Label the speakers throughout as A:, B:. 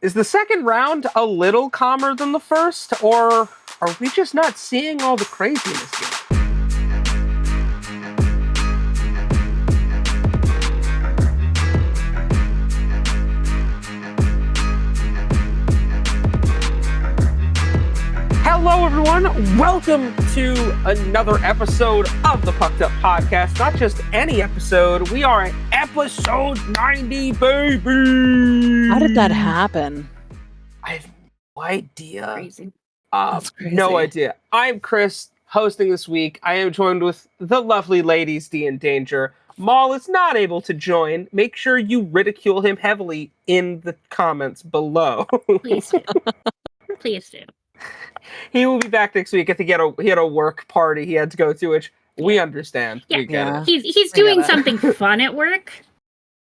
A: Is the second round a little calmer than the first, or are we just not seeing all the craziness yet? Hello, everyone. Welcome to another episode of the Pucked Up Podcast. Not just any episode. We are at episode 90, baby.
B: How did that happen?
A: I have no idea.
C: Crazy.
B: That's crazy.
A: No idea. I'm Chris, hosting this week. I am joined with the lovely ladies, D and Danger. Maul is not able to join. Make sure you ridicule him heavily in the comments below.
C: Please do. Please do.
A: He will be back next week. I think he had a work party he had to go to, which we understand.
C: Yeah.
A: We get it.
C: He's doing something fun at work.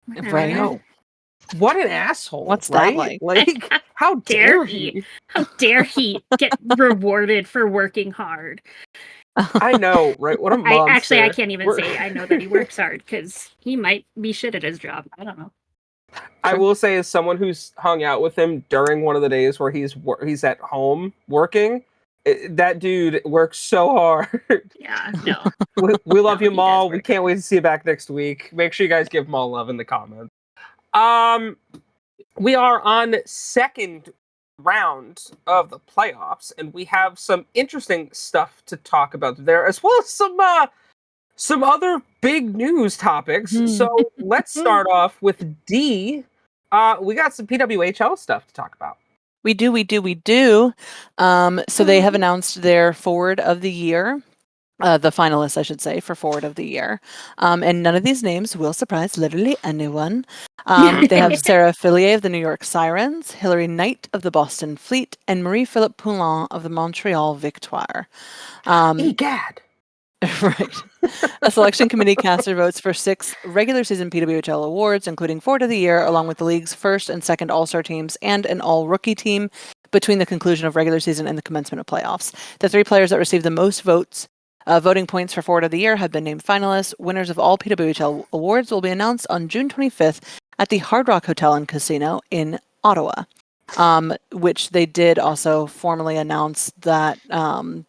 B: Right.
A: No. What an asshole.
B: What's
A: right?
B: that like?
A: Like, how dare he?
C: How dare he get rewarded for working hard?
A: I know, right? What a monster.
C: I can't even say I know that he works hard because he might be shit at his job. I don't know.
A: I will say, as someone who's hung out with him during one of the days where he's at home working, that dude works so hard.
C: Yeah, no.
A: We love
C: No,
A: you,
C: he
A: Maul.
C: does
A: We
C: work
A: can't wait to see you back next week. Make sure you guys give Maul love in the comments. We are on second round of the playoffs, and we have some interesting stuff to talk about there, as well as some other big news topics. So let's start off with D. We got some PWHL stuff to talk about.
B: We do. So they have announced their forward of the year, the finalists, I should say, for forward of the year. And none of these names will surprise literally anyone. They have Sarah Fillier of the New York Sirens, Hilary Knight of the Boston Fleet, and Marie-Philippe Poulin of the Montreal Victoire.
A: Egad.
B: Right. A selection committee cast their votes for 6 regular season PWHL awards, including Forward of the Year, along with the league's first and second All-Star teams and an All-Rookie team between the conclusion of regular season and the commencement of playoffs. The 3 players that received the most voting points for Forward of the Year have been named finalists. Winners of all PWHL awards will be announced on June 25th at the Hard Rock Hotel and Casino in Ottawa. Which they did also formally announce that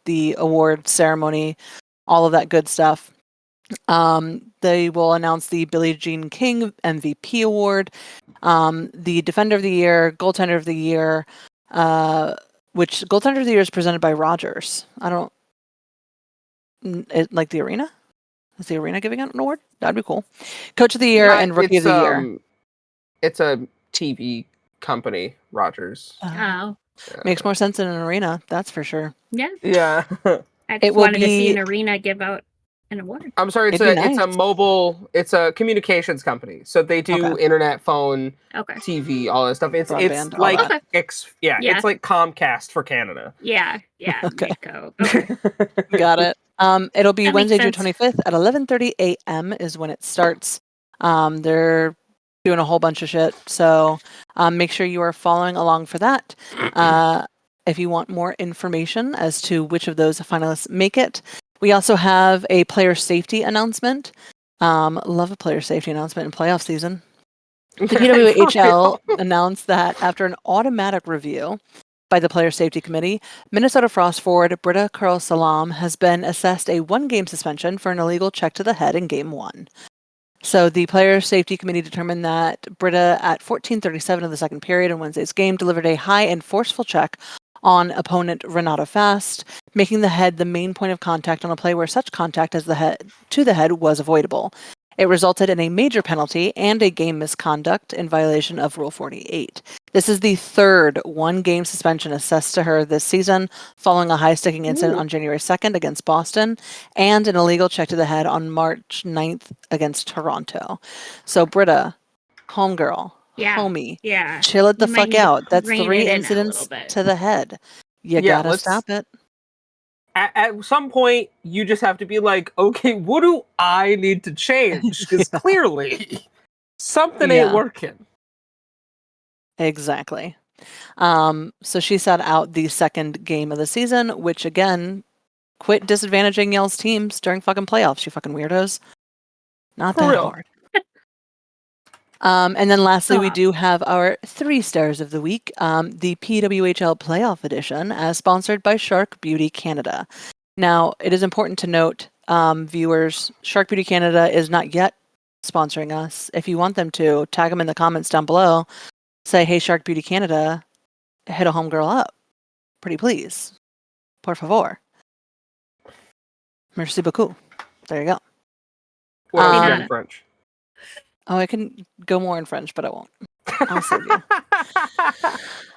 B: the award ceremony, all of that good stuff. They will announce the Billie Jean King MVP award, the Defender of the Year, Goaltender of the Year, which Goaltender of the Year is presented by Rogers. Like the Arena? Is the Arena giving out an award? That'd be cool. Coach of the Year and Rookie of the Year.
A: It's a TV company, Rogers.
C: Oh.
B: Makes more sense in an arena, that's for sure.
C: Yeah.
A: Yeah.
C: I just wanted to see an arena give out an award.
A: I'm sorry, it's a communications company. So they do internet, phone, TV, all that stuff. It's
B: Broadband,
A: like it's like Comcast for Canada.
C: Yeah.
B: Okay.
C: Okay.
B: Got it. It'll be
C: That
B: Wednesday,
C: makes
B: June 25th at 11:30 a.m. is when it starts. They're doing a whole bunch of shit, so make sure you are following along for that. If you want more information as to which of those finalists make it. We also have a player safety announcement. Love a player safety announcement in playoff season. The PWHL announced that after an automatic review by the Player Safety Committee, Minnesota Frost forward Britta Carl-Salam has been assessed a 1-game suspension for an illegal check to the head in Game 1. So the Player Safety Committee determined that Britta, at 14:37 of the second period in Wednesday's game, delivered a high and forceful check on opponent Renata Fast, making the head the main point of contact on a play where such contact as the head was avoidable. It resulted in a major penalty and a game misconduct in violation of Rule 48. This is the 3rd 1-game suspension assessed to her this season, following a high-sticking incident on January 2nd against Boston and an illegal check to the head on March 9th against Toronto. So Britta, homegirl, homie, chill it the fuck out. That's 3 incidents to the head. You gotta stop it.
A: At some point, you just have to be like, okay, what do I need to change? Because clearly, something ain't working.
B: Exactly. So she sat out the 2nd game of the season, which again, quit disadvantaging y'all's teams during fucking playoffs, you fucking weirdos. Not that hard. And then lastly, we
C: Stop.
B: do have our 3 stars of the week, the PWHL Playoff Edition, as sponsored by Shark Beauty Canada. Now, it is important to note, viewers, Shark Beauty Canada is not yet sponsoring us. If you want them to, tag them in the comments down below. Say, hey, Shark Beauty Canada, hit a homegirl up. Pretty please. Por favor. Merci beaucoup. There you go.
A: What else you got
C: Um,
A: in French?
B: Oh, I can go more in French, but I won't. I'll save you.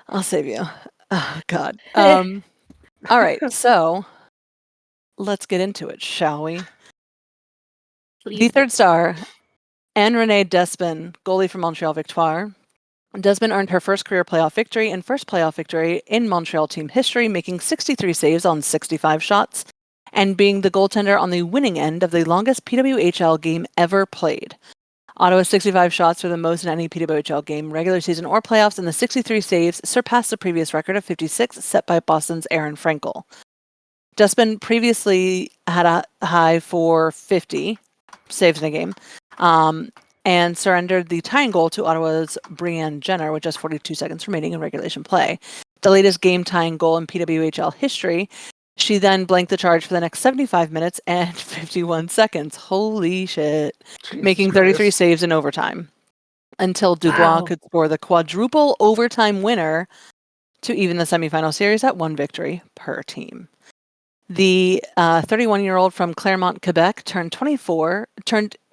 B: I'll save you. Oh, God. All right, so let's get into it, shall we?
C: Please
B: The
C: do.
B: 3rd star, Anne-Renee Despin, goalie for Montreal Victoire. Despin earned her first career playoff victory and first playoff victory in Montreal team history, making 63 saves on 65 shots and being the goaltender on the winning end of the longest PWHL game ever played. Ottawa's 65 shots were the most in any PWHL game, regular season or playoffs, and the 63 saves surpassed the previous record of 56 set by Boston's Aaron Frankel. Despin previously had a high for 50 saves in a game, and surrendered the tying goal to Ottawa's Brianne Jenner with just 42 seconds remaining in regulation play. The latest game-tying goal in PWHL history. She then blanked the charge for the next 75 minutes and 51 seconds. Holy shit. Making 33 saves in overtime. Until Dubois could score the quadruple overtime winner to even the semifinal series at 1 victory per team. The 31-year-old from Claremont, Quebec turned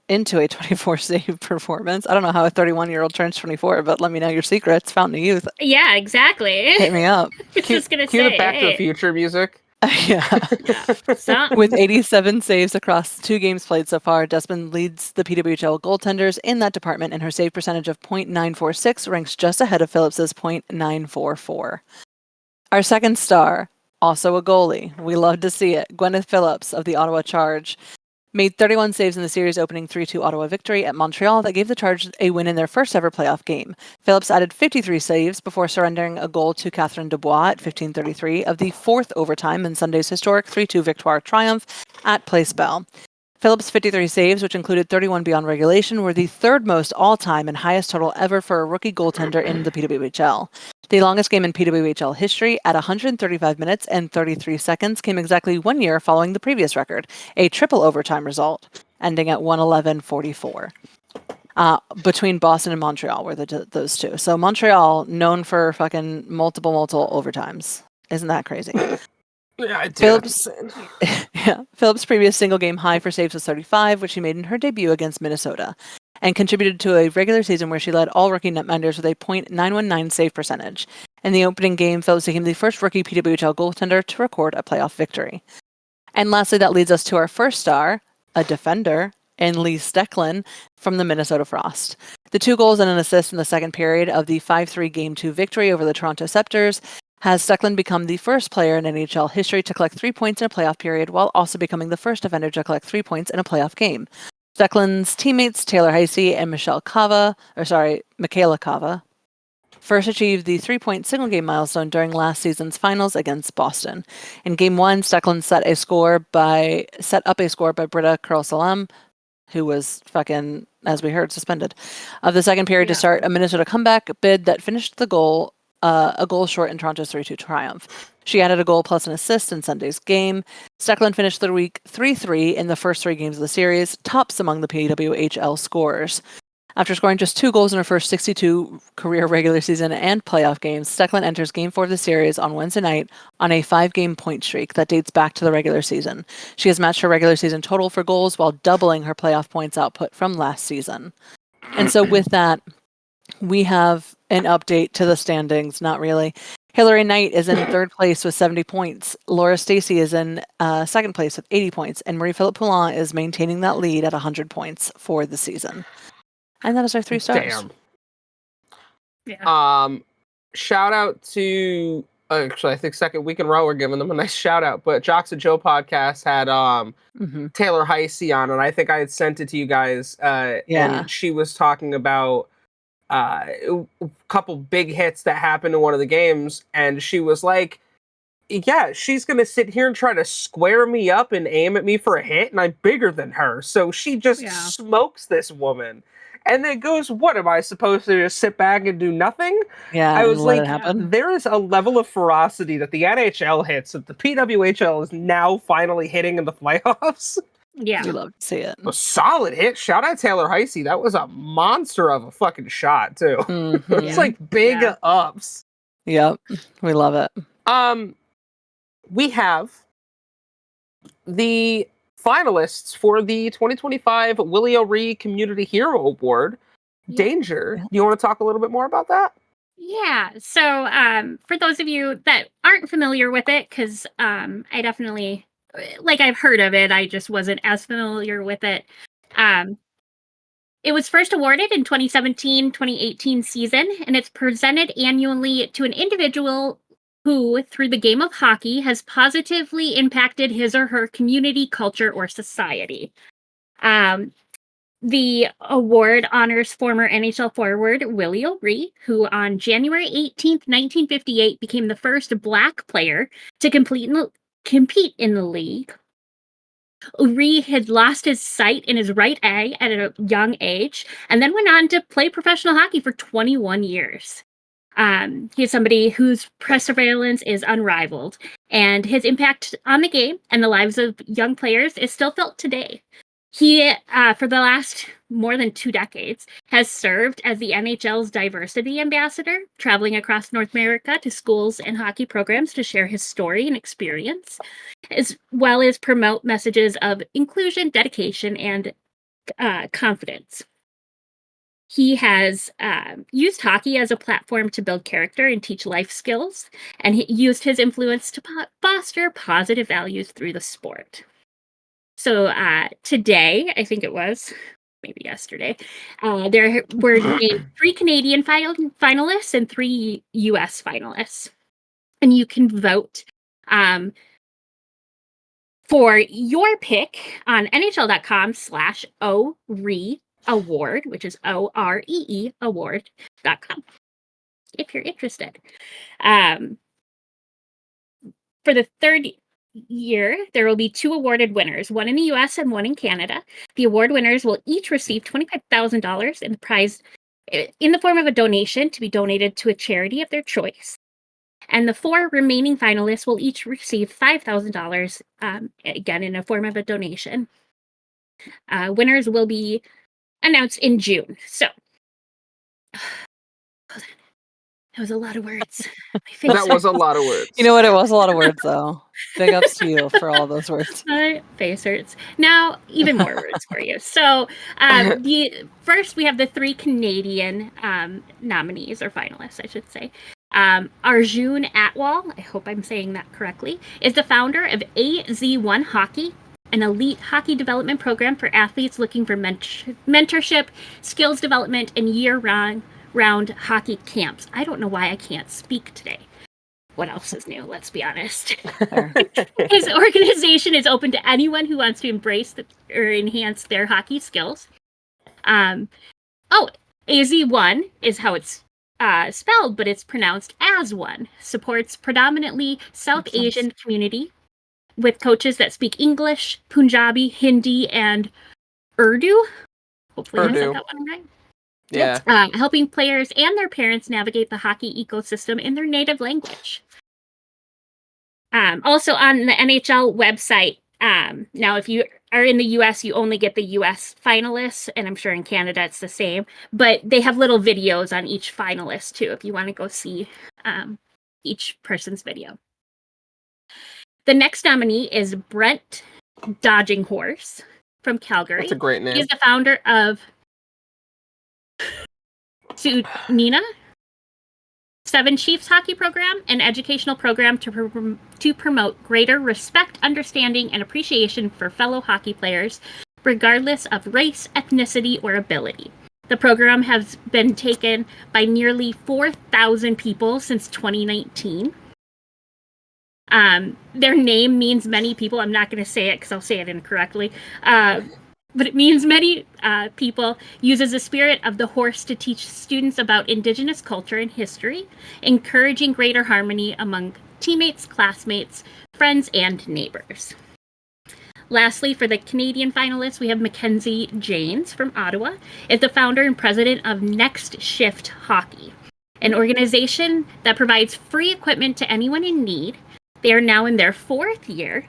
B: into a 24 save performance. I don't know how a 31-year-old turns 24, but let me know your secrets. Fountain of Youth.
C: Yeah, exactly.
B: Hit me up.
C: I was just gonna
A: Cue
C: say,
A: the Back to the
C: hey,
A: Future music.
B: Yeah.
C: something.
B: With 87 saves across 2 games played so far, Despin leads the PWHL goaltenders in that department, and her save percentage of .946 ranks just ahead of Phillips's .944. Our 2nd star, also a goalie. We love to see it. Gwyneth Phillips of the Ottawa Charge made 31 saves in the series opening 3-2 Ottawa victory at Montreal that gave the Charge a win in their first ever playoff game. Phillips added 53 saves before surrendering a goal to Catherine Dubois at 15:33 of the 4th overtime in Sunday's historic 3-2 Victoire triumph at Place Bell. Phillips' 53 saves, which included 31 beyond regulation, were the 3rd most all-time and highest total ever for a rookie goaltender in the PWHL. The longest game in PWHL history, at 135 minutes and 33 seconds, came exactly 1 year following the previous record, a triple overtime result, ending at 111:44. Between Boston and Montreal were those two. So Montreal, known for fucking multiple overtimes. Isn't that crazy?
A: Yeah,
B: Phillips' previous single game high for saves was 35, which she made in her debut against Minnesota, and contributed to a regular season where she led all rookie netminders with a .919 save percentage. In the opening game, Phillips became the first rookie PWHL goaltender to record a playoff victory. And lastly, that leads us to our 1st star, a defender, in Lee Stecklin from the Minnesota Frost. The 2 goals and an assist in the second period of the 5-3 Game 2 victory over the Toronto Scepters has Stecklin become the first player in NHL history to collect 3 points in a playoff period, while also becoming the first defender to collect 3 points in a playoff game. Stecklin's teammates Taylor Heisey and Michaela Cava first achieved the 3-point single-game milestone during last season's finals against Boston. In Game 1, Stecklin set up a score by Britta Kurl-Salem, who was fucking, as we heard, suspended, of the second period to start a Minnesota comeback bid that finished a goal short in Toronto's 3-2 triumph. She added a goal plus an assist in Sunday's game. Stecklin finished the week 3-3 in the first 3 games of the series, tops among the PWHL scorers. After scoring just 2 goals in her first 62 career regular season and playoff games, Stecklin enters Game 4 of the series on Wednesday night on a 5-game point streak that dates back to the regular season. She has matched her regular season total for goals while doubling her playoff points output from last season. And so with that, we have an update to the standings. Not really. Hillary Knight is in 3rd place with 70 points. Laura Stacey is in 2nd place with 80 points. And Marie-Philippe Poulin is maintaining that lead at 100 points for the season. And that is our 3 stars.
A: Damn.
C: Yeah.
A: Shout out to actually I think second week in a row we're giving them a nice shout out. But Jocks and Joe podcast had Taylor Heisey on, and I think I had sent it to you guys. And she was talking about a couple big hits that happened in one of the games, and she was like, yeah, she's gonna sit here and try to square me up and aim at me for a hit, and I'm bigger than her, so she just smokes this woman. And then goes, what am I supposed to just sit back and do nothing?
B: Yeah,
A: I
B: and
A: was
B: let
A: like,
B: it happen.
A: there is a level of ferocity that the NHL hits that the PWHL is now finally hitting in the playoffs.
C: Yeah.
B: We love to see it.
A: A solid hit. Shout out Taylor Heisey. That was a monster of a fucking shot too.
B: Mhm.
A: It's like big
C: Yeah.
A: ups.
B: Yep, we love it.
A: We have the finalists for the 2025 Willie O'Ree Community Hero Award.
C: Yeah.
A: Danger. Do you want to talk a little bit more about that?
C: Yeah. So, for those of you that aren't familiar with it, because I definitely, like, I've heard of it, I just wasn't as familiar with it. It was first awarded in 2017-2018 season, and it's presented annually to an individual who, through the game of hockey, has positively impacted his or her community, culture, or society. The award honors former NHL forward Willie O'Ree, who on January 18th, 1958, became the first Black player to compete in the league. O'Ree had lost his sight in his right eye at a young age and then went on to play professional hockey for 21 years. He's somebody whose perseverance is unrivaled, and his impact on the game and the lives of young players is still felt today. He, for the last more than 2 decades, has served as the NHL's diversity ambassador, traveling across North America to schools and hockey programs to share his story and experience, as well as promote messages of inclusion, dedication, and confidence. He has used hockey as a platform to build character and teach life skills, and he used his influence to foster positive values through the sport. So today, I think it was, maybe yesterday, there were named 3 Canadian finalists and 3 US finalists. And you can vote for your pick on NHL.com/OREE award, which is OREE award.com, if you're interested. For the third year, there will be 2 awarded winners, one in the US and one in Canada. The award winners will each receive $25,000 in the prize in the form of a donation to be donated to a charity of their choice. And the 4 remaining finalists will each receive $5,000, again, in a form of a donation. Winners will be announced in June. So, that was a lot of words.
A: That was a lot of words.
B: You know what? It was a lot of words, though. Big ups to you for all those words.
C: My face hurts. Now, even more words for you. So, first we have the 3 Canadian nominees, or finalists, I should say. Arjun Atwal, I hope I'm saying that correctly, is the founder of AZ1 Hockey, an elite hockey development program for athletes looking for mentorship, skills development, and year-round hockey camps. I don't know why I can't speak today. What else is new? Let's be honest. His organization is open to anyone who wants to embrace or enhance their hockey skills. AZ1 is how it's spelled, but it's pronounced as one. Supports predominantly South Asian community with coaches that speak English, Punjabi, Hindi, and Urdu. Hopefully I said that one right.
A: Yeah.
C: Helping players and their parents navigate the hockey ecosystem in their native language. Also on the NHL website, now if you are in the US, you only get the US finalists, and I'm sure in Canada it's the same, but they have little videos on each finalist too, if you want to go see each person's video. The next nominee is Brent Dodging Horse from Calgary.
A: That's a great name.
C: He's the founder of Sunina 7 Chiefs hockey program, an educational program to promote greater respect, understanding, and appreciation for fellow hockey players, regardless of race, ethnicity, or ability. The program has been taken by nearly 4,000 people since 2019. Their name means many people. I'm not going to say it because I'll say it incorrectly. But it means many people, uses the spirit of the horse to teach students about Indigenous culture and history, encouraging greater harmony among teammates, classmates, friends, and neighbors. Lastly, for the Canadian finalists, we have Mackenzie Janes from Ottawa, is the founder and president of Next Shift Hockey, an organization that provides free equipment to anyone in need. They are now in their 4th year.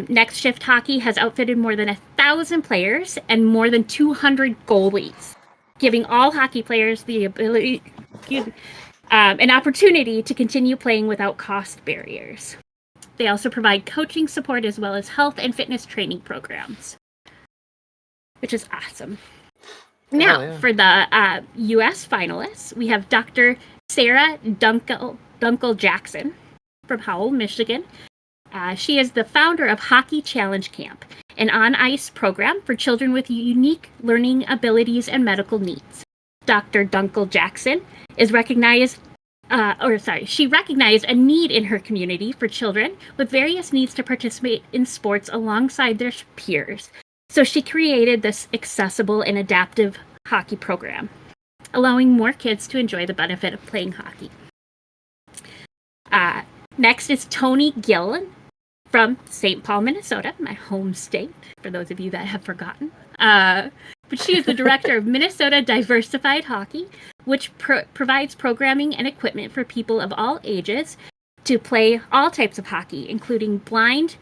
C: Next Shift Hockey has outfitted more than 1,000 players and more than 200 goalies, giving all hockey players the ability, an opportunity to continue playing without cost barriers. They also provide coaching support as well as health and fitness training programs, which is awesome. Now, for the U.S. finalists, we have Dr. Sarah Dunkel Jackson from Howell, Michigan. She is the founder of Hockey Challenge Camp, an on-ice program for children with unique learning abilities and medical needs. Dr. Dunkel Jackson is she recognized a need in her community for children with various needs to participate in sports alongside their peers. So she created this accessible and adaptive hockey program, allowing more kids to enjoy the benefit of playing hockey. Next is Toni Gillen from St. Paul, Minnesota, my home state, for those of you that have forgotten. But she is the director of Minnesota Diversified Hockey, which provides programming and equipment for people of all ages to play all types of hockey, including blind,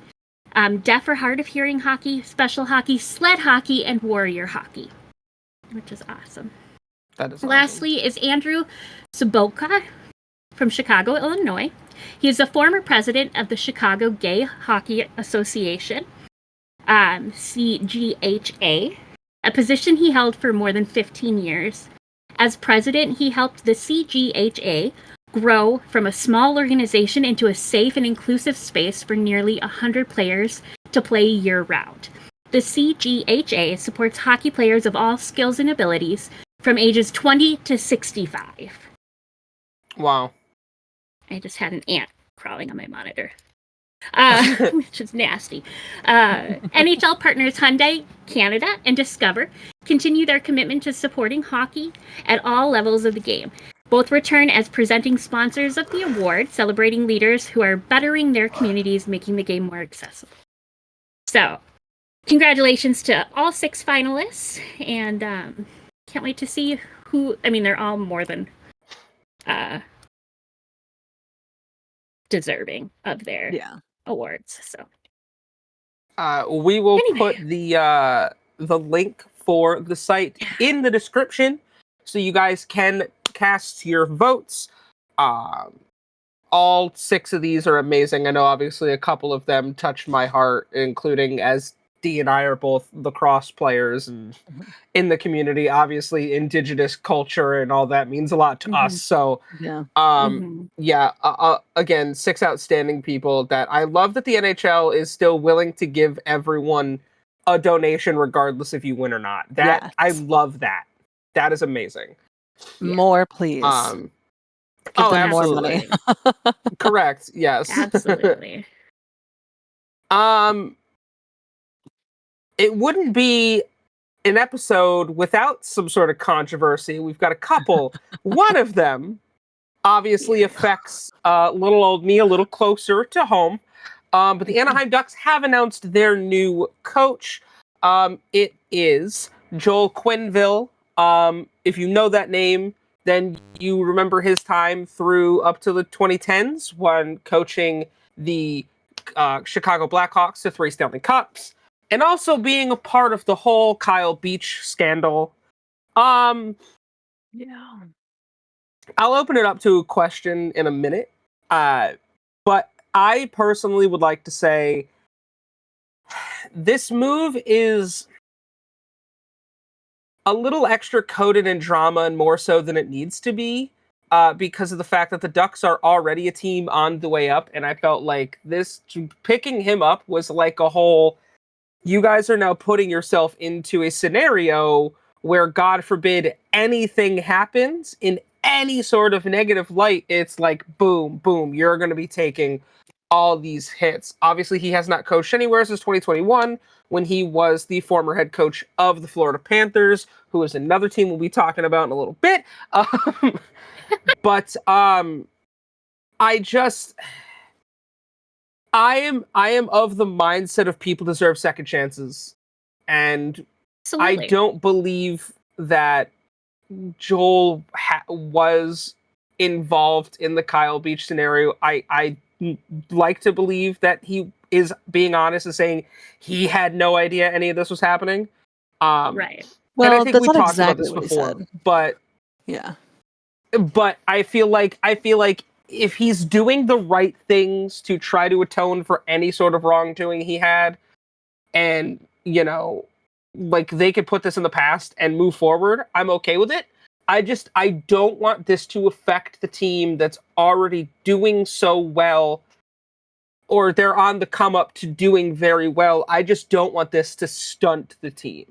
C: deaf or hard of hearing hockey, special hockey, sled hockey, and warrior hockey, which is awesome.
A: That is awesome.
C: Lastly is Andrew Sobotka from Chicago, Illinois. He is the former president of the Chicago Gay Hockey Association, CGHA, a position he held for more than 15 years. As president, he helped the CGHA grow from a small organization into a safe and inclusive space for nearly 100 players to play year-round. The CGHA supports hockey players of all skills and abilities from ages 20 to 65.
A: Wow.
C: I just had an ant crawling on my monitor, which is nasty. NHL partners Hyundai Canada and Discover continue their commitment to supporting hockey at all levels of the game. Both return as presenting sponsors of the award, celebrating leaders who are bettering their communities, making the game more accessible. So, congratulations to all 6 finalists, and can't wait to see who. I mean, they're all more than deserving of their awards. So
A: we will put the link for the site in the description so you guys can cast your votes. All 6 of these are amazing. I know obviously a couple of them touched my heart, including, as Dee and I are both lacrosse players and in the community, obviously Indigenous culture and all that means a lot to us. So again, 6 outstanding people that I love that the NHL is still willing to give everyone a donation regardless if you win or not. That I love that. That is amazing.
B: More, please. Give them more money.
A: Correct. Yes.
C: Absolutely.
A: It wouldn't be an episode without some sort of controversy. We've got a couple. One of them obviously affects little old me a little closer to home. But the Anaheim Ducks have announced their new coach. It is Joel Quenneville. If you know that name, then you remember his time through up to the 2010s when coaching the Chicago Blackhawks to 3 Stanley Cups, and also being a part of the whole Kyle Beach scandal. I'll open it up to a question in a minute. But I personally would like to say this move is a little extra coated in drama and more so than it needs to be, because of the fact that the Ducks are already a team on the way up. And I felt like picking him up was like a whole, you guys are now putting yourself into a scenario where, God forbid, anything happens in any sort of negative light. It's like, boom, boom, you're going to be taking all these hits. Obviously, he has not coached anywhere since 2021 when he was the former head coach of the Florida Panthers, who is another team we'll be talking about in a little bit. But I just... I am of the mindset of people deserve second chances, and I
C: Absolutely.
A: don't believe that Joel was involved in the Kyle Beach scenario. I like to believe that he is being honest and saying he had no idea any of this was happening.
C: Right.
A: And I
B: Well,
A: think
B: that's
A: we
B: not
A: talked about
B: exactly
A: this
B: what he
A: before,
B: said.
A: but
B: Yeah.
A: I feel like if he's doing the right things to try to atone for any sort of wrongdoing he had, and like they could put this in the past and move forward, I'm okay with it. I don't want this to affect the team that's already doing so well, or they're on the come up to doing very well. I just don't want this to stunt the team.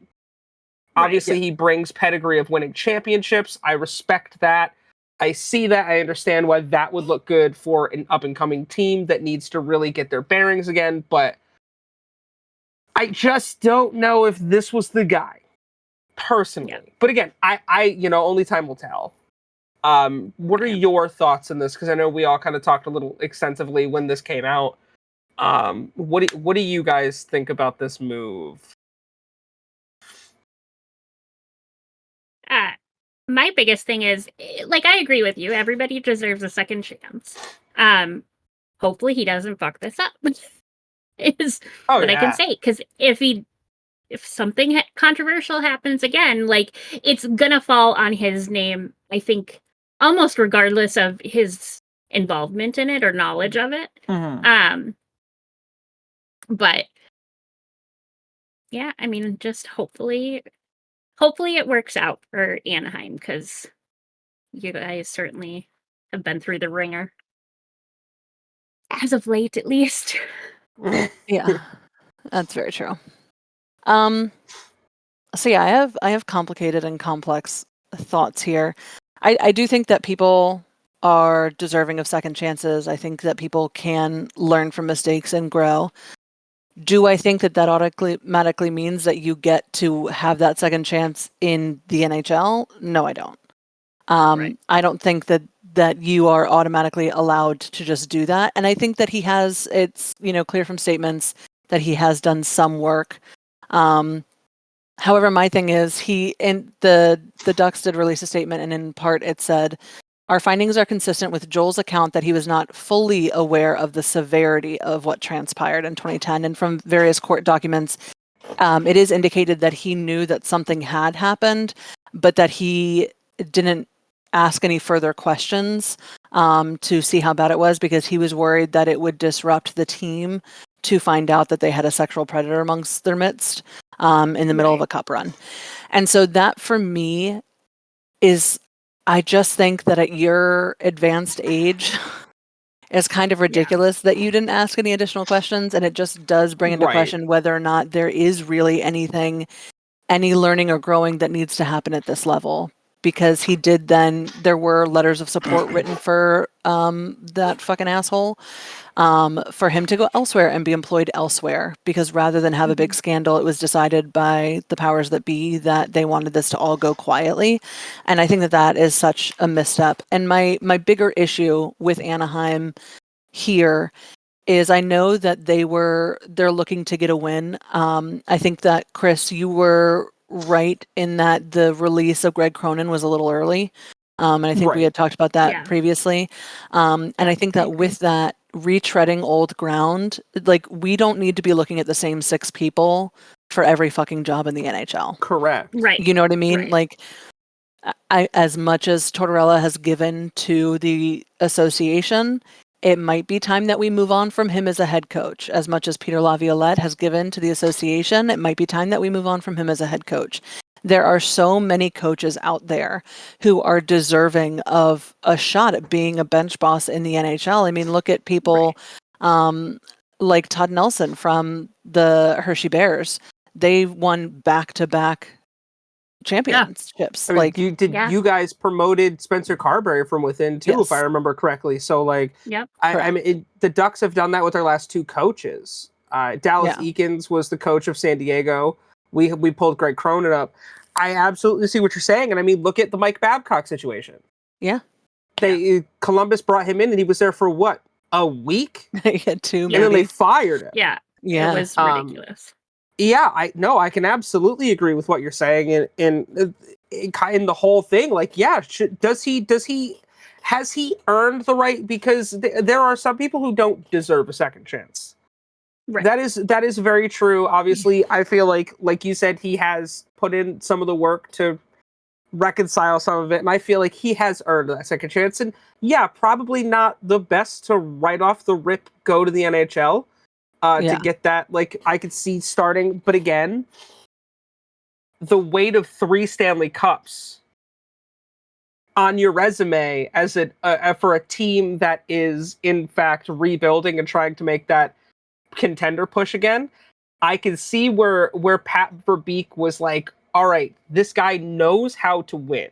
C: Right.
A: Obviously, he brings pedigree of winning championships. I respect that. I see that. I understand why that would look good for an up and coming team that needs to really get their bearings again. But I just don't know if this was the guy, personally.
C: Yeah.
A: But again, only time will tell. What are
C: Right.
A: your thoughts on this? Because I know we all kind of talked a little extensively when this came out. What do you guys think about this move?
C: My biggest thing is, like, I agree with you. Everybody deserves a second chance. Hopefully he doesn't fuck this up. Is
A: Oh
C: what I can
A: yeah,
C: say. Because if something controversial happens again, like, it's gonna fall on his name. I think almost regardless of his involvement in it or knowledge of it.
B: Mhm.
C: But yeah, I mean, just hopefully it works out for Anaheim, because you guys certainly have been through the ringer. As of late, at least.
B: Yeah. That's very true. Um, so yeah, I have complicated and complex thoughts here. I do think that people are deserving of second chances. I think that people can learn from mistakes and grow. Do I think that that automatically means that you get to have that second chance in the NHL? No, I don't.
C: Right.
B: I don't think that you are automatically allowed to just do that. And I think that he has, it's, clear from statements that he has done some work. However, my thing is the Ducks did release a statement, and in part it said, our findings are consistent with Joel's account that he was not fully aware of the severity of what transpired in 2010. And from various court documents, it is indicated that he knew that something had happened, but that he didn't ask any further questions to see how bad it was, because he was worried that it would disrupt the team to find out that they had a sexual predator amongst their midst in the middle of
C: Right.
B: a cup run. And so that for me is, I just think that at your advanced age, it's kind of ridiculous that you didn't ask any additional questions. And it just does bring into
A: right.
B: question whether or not there is really any learning or growing that needs to happen at this level. Because there were letters of support written for that fucking asshole, for him to go elsewhere and be employed elsewhere. Because rather than have a big scandal, it was decided by the powers that be that they wanted this to all go quietly. And I think that that is such a misstep. And my bigger issue with Anaheim here is, I know that they're looking to get a win. I think that, Chris, you were right in that the release of Greg Cronin was a little early. And I think we
A: Right.
B: had talked about that
C: Yeah.
B: previously. And I think
C: I
B: that
C: agree.
B: with that, retreading old ground, like, we don't need to be looking at the same 6 people for every fucking job in the NHL.
A: Correct.
C: Right.
B: You know what I mean?
C: Right.
B: Like, as much as Tortorella has given to the association, it might be time that we move on from him as a head coach. As much as Peter Laviolette has given to the association, it might be time that we move on from him as a head coach. There are so many coaches out there who are deserving of a shot at being a bench boss in the NHL. I mean, look at people like Todd Nelson from the Hershey Bears. They won back-to-back championships.
A: I mean,
B: Like,
C: Yeah.
A: you guys promoted Spencer Carberry from within too, if I
B: yes,
A: remember correctly. So like,
C: Yep.
A: I
B: correct.
A: mean, the Ducks have done that with their last 2 coaches. Dallas
B: Yeah.
A: Eakins was the coach of San Diego. We pulled Greg Cronin up. I absolutely see what you're saying, and I mean, look at the Mike Babcock situation.
B: Yeah.
A: Columbus brought him in, and he was there for what, a week,
B: He had two,
A: and then they
B: maybe.
A: fired him.
C: Yeah, it
B: Yeah.
C: was ridiculous.
A: Yeah, I can absolutely agree with what you're saying, in the whole thing. Like, yeah, has he earned the right? Because there are some people who don't deserve a second chance.
C: Right.
A: That is very true. Obviously, I feel like you said, he has put in some of the work to reconcile some of it, and I feel like he has earned that second chance. And yeah, probably not the best to right off the rip go to the NHL. To
B: Yeah.
A: get that, like, I could see starting, but again, the weight of 3 Stanley Cups on your resume as for a team that is in fact rebuilding and trying to make that contender push again. I can see where Pat Verbeek was like, all right, this guy knows how to win.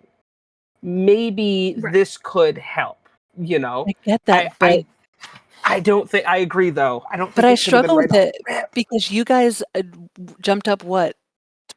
A: Maybe
C: Right.
A: this could help. You know,
B: I get that, but
A: I don't think I agree though. I don't think
B: but I
A: it should have been
B: struggle
A: right
B: with
A: off
B: it
A: the rip.
B: because you guys jumped up what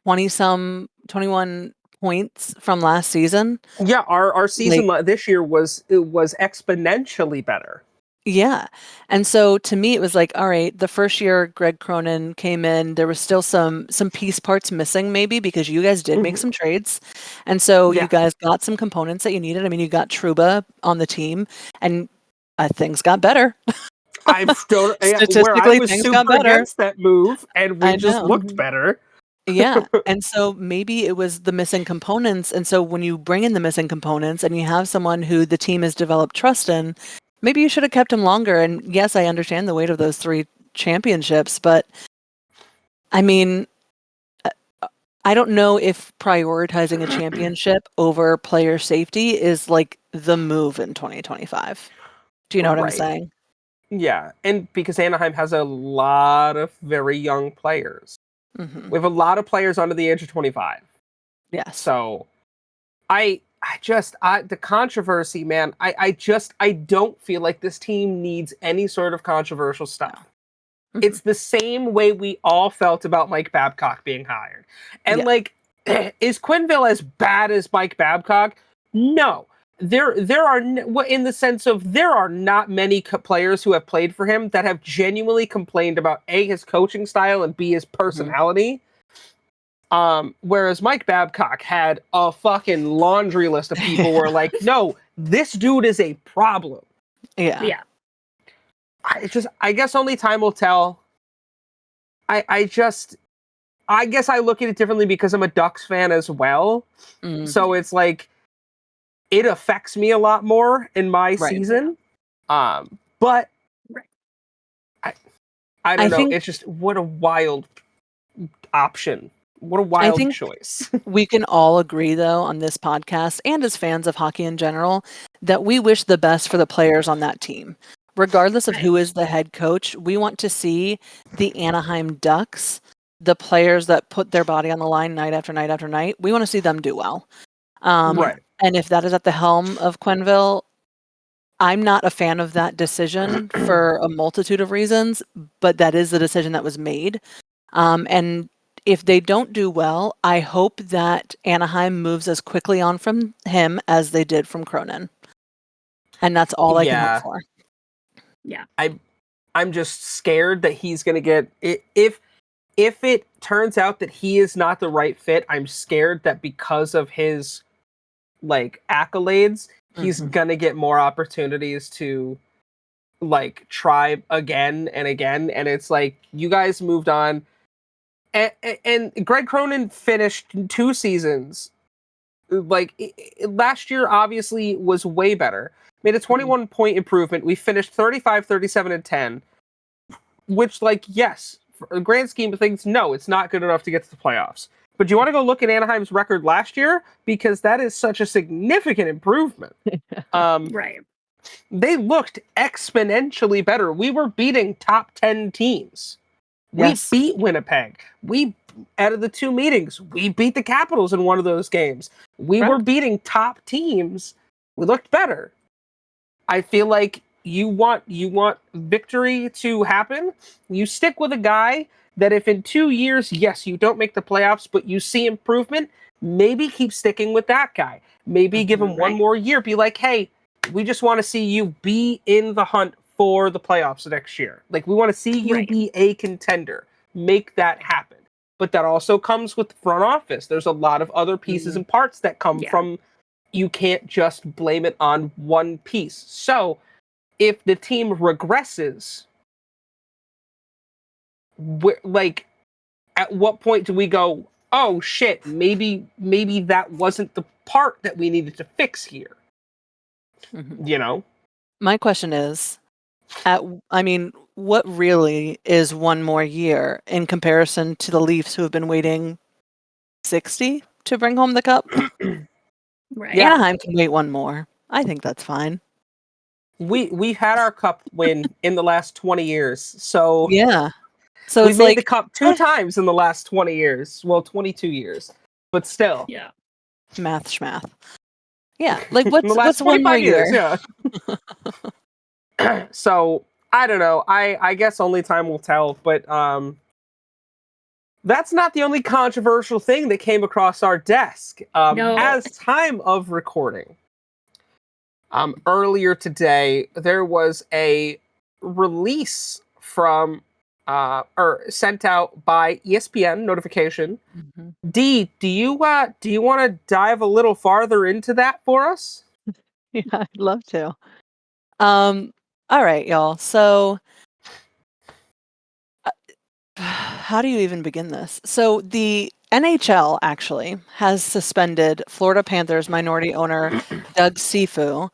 B: 21 points from last season.
A: Yeah, our season
B: Like,
A: this year was exponentially better.
B: yeah. And so to me, it was like, all right, the first year Greg Cronin came in, there was still some piece parts missing, maybe because you guys did make
A: Mhm.
B: some trades. And so
A: Yeah.
B: you guys got some components that you needed. I mean, you got Truba on the team, and things got better.
A: I don't where I
B: Statistically,
A: was
B: things got
A: super
B: better.
A: against that move, and we
B: I
A: just
B: know.
A: looked better.
B: Yeah. And so maybe it was the missing components. And so when you bring in the missing components and you have someone who the team has developed trust in, maybe you should have kept him longer. And yes, I understand the weight of those 3 championships, but I mean, I don't know if prioritizing a championship over player safety is like the move in 2025. Do you know what I'm
A: Right.
B: saying?
A: Yeah, and because Anaheim has a lot of very young players.
B: Hmm.
A: We have a lot of players under the age of 25.
B: Yes.
A: So the controversy, man, I don't feel like this team needs any sort of controversial stuff.
B: Mhm.
A: It's the same way we all felt about Mike Babcock being hired. And
B: Yeah.
A: like, is Quenneville as bad as Mike Babcock? No. There are in the sense of there are not many players who have played for him that have genuinely complained about A, his coaching style, and B, his personality. Whereas Mike Babcock had a fucking laundry list of people who are like, no, this dude is a problem.
B: Yeah.
C: Yeah.
A: I guess only time will tell. I guess I look at it differently because I'm a Ducks fan as well.
B: Mm.
A: So it's like, it affects me a lot more in my
B: Right.
A: season. But
C: Right.
A: I don't know.
B: think-
A: It's just, what a wild option. What a
B: I
A: wild
B: think
A: choice.
B: we can all agree, though, on this podcast and as fans of hockey in general, that we wish the best for the players on that team. Regardless of who is the head coach, we want to see the Anaheim Ducks, the players that put their body on the line night after night after night, we want to see them do well.
A: Right.
B: And if that is at the helm of Quenneville, I'm not a fan of that decision for a multitude of reasons, but that is the decision that was made. And if they don't do well, I hope that Anaheim moves as quickly on from him as they did from Cronin. And that's all I can
A: Yeah.
B: hope for.
C: Yeah.
A: I'm just scared that he's going to get if it turns out that he is not the right fit, I'm scared that because of his like accolades, he's
B: Mhm.
A: going to get more opportunities to like try again and again, and it's like, you guys moved on. And Greg Cronin finished 2 seasons. Like, last year obviously was way better. Made a 21 point improvement. We finished 35, 37, and 10. Which, like, yes, for the grand scheme of things, no, it's not good enough to get to the playoffs. But you want to go look at Anaheim's record last year? Because that is such a significant improvement.
C: Right.
A: They looked exponentially better. We were beating top 10 teams.
B: Yes.
A: We beat Winnipeg. Out of the 2 meetings, we beat the Capitals in one of those games. We were beating top teams. We looked better. I feel like you want victory to happen. You stick with a guy that if in 2 years, yes, you don't make the playoffs, but you see improvement, maybe keep sticking with that guy. Maybe give him one
C: Right.
A: more year. Be like, hey, we just want to see you be in the hunt for the playoffs next year. Like, we want to see you
C: Right.
A: be a contender. Make that happen. But that also comes with the front office. There's a lot of other pieces and parts that come from, you can't just blame it on one piece. So if the team regresses, like, at what point do we go, oh shit, maybe that wasn't the part that we needed to fix here?
B: Mhm.
A: You know?
B: My question is, what really is one more year in comparison to the Leafs who have been waiting 60 to bring home the cup?
C: Right.
A: Yeah.
B: Anaheim can wait one more. I think that's fine.
A: We've had our cup win in the last 20 years. So
B: Yeah. So
A: we've
B: it's
A: made
B: like
A: the cup 2 times in the last 20 years. Well, 22 years. But still.
C: Yeah.
B: math schmath. Yeah, like
A: In the last
B: what's one more
A: 25 years,
B: year?
A: yeah. So I don't know. I guess only time will tell, but that's not the only controversial thing that came across our desk.
C: No.
A: As time of recording, earlier today, there was a release from or sent out by ESPN notification.
B: Mhm.
A: D, do you want to dive a little farther into that for us?
B: Yeah, I'd love to. All right, y'all. So, how do you even begin this? So, the NHL actually has suspended Florida Panthers minority owner Doug Sifu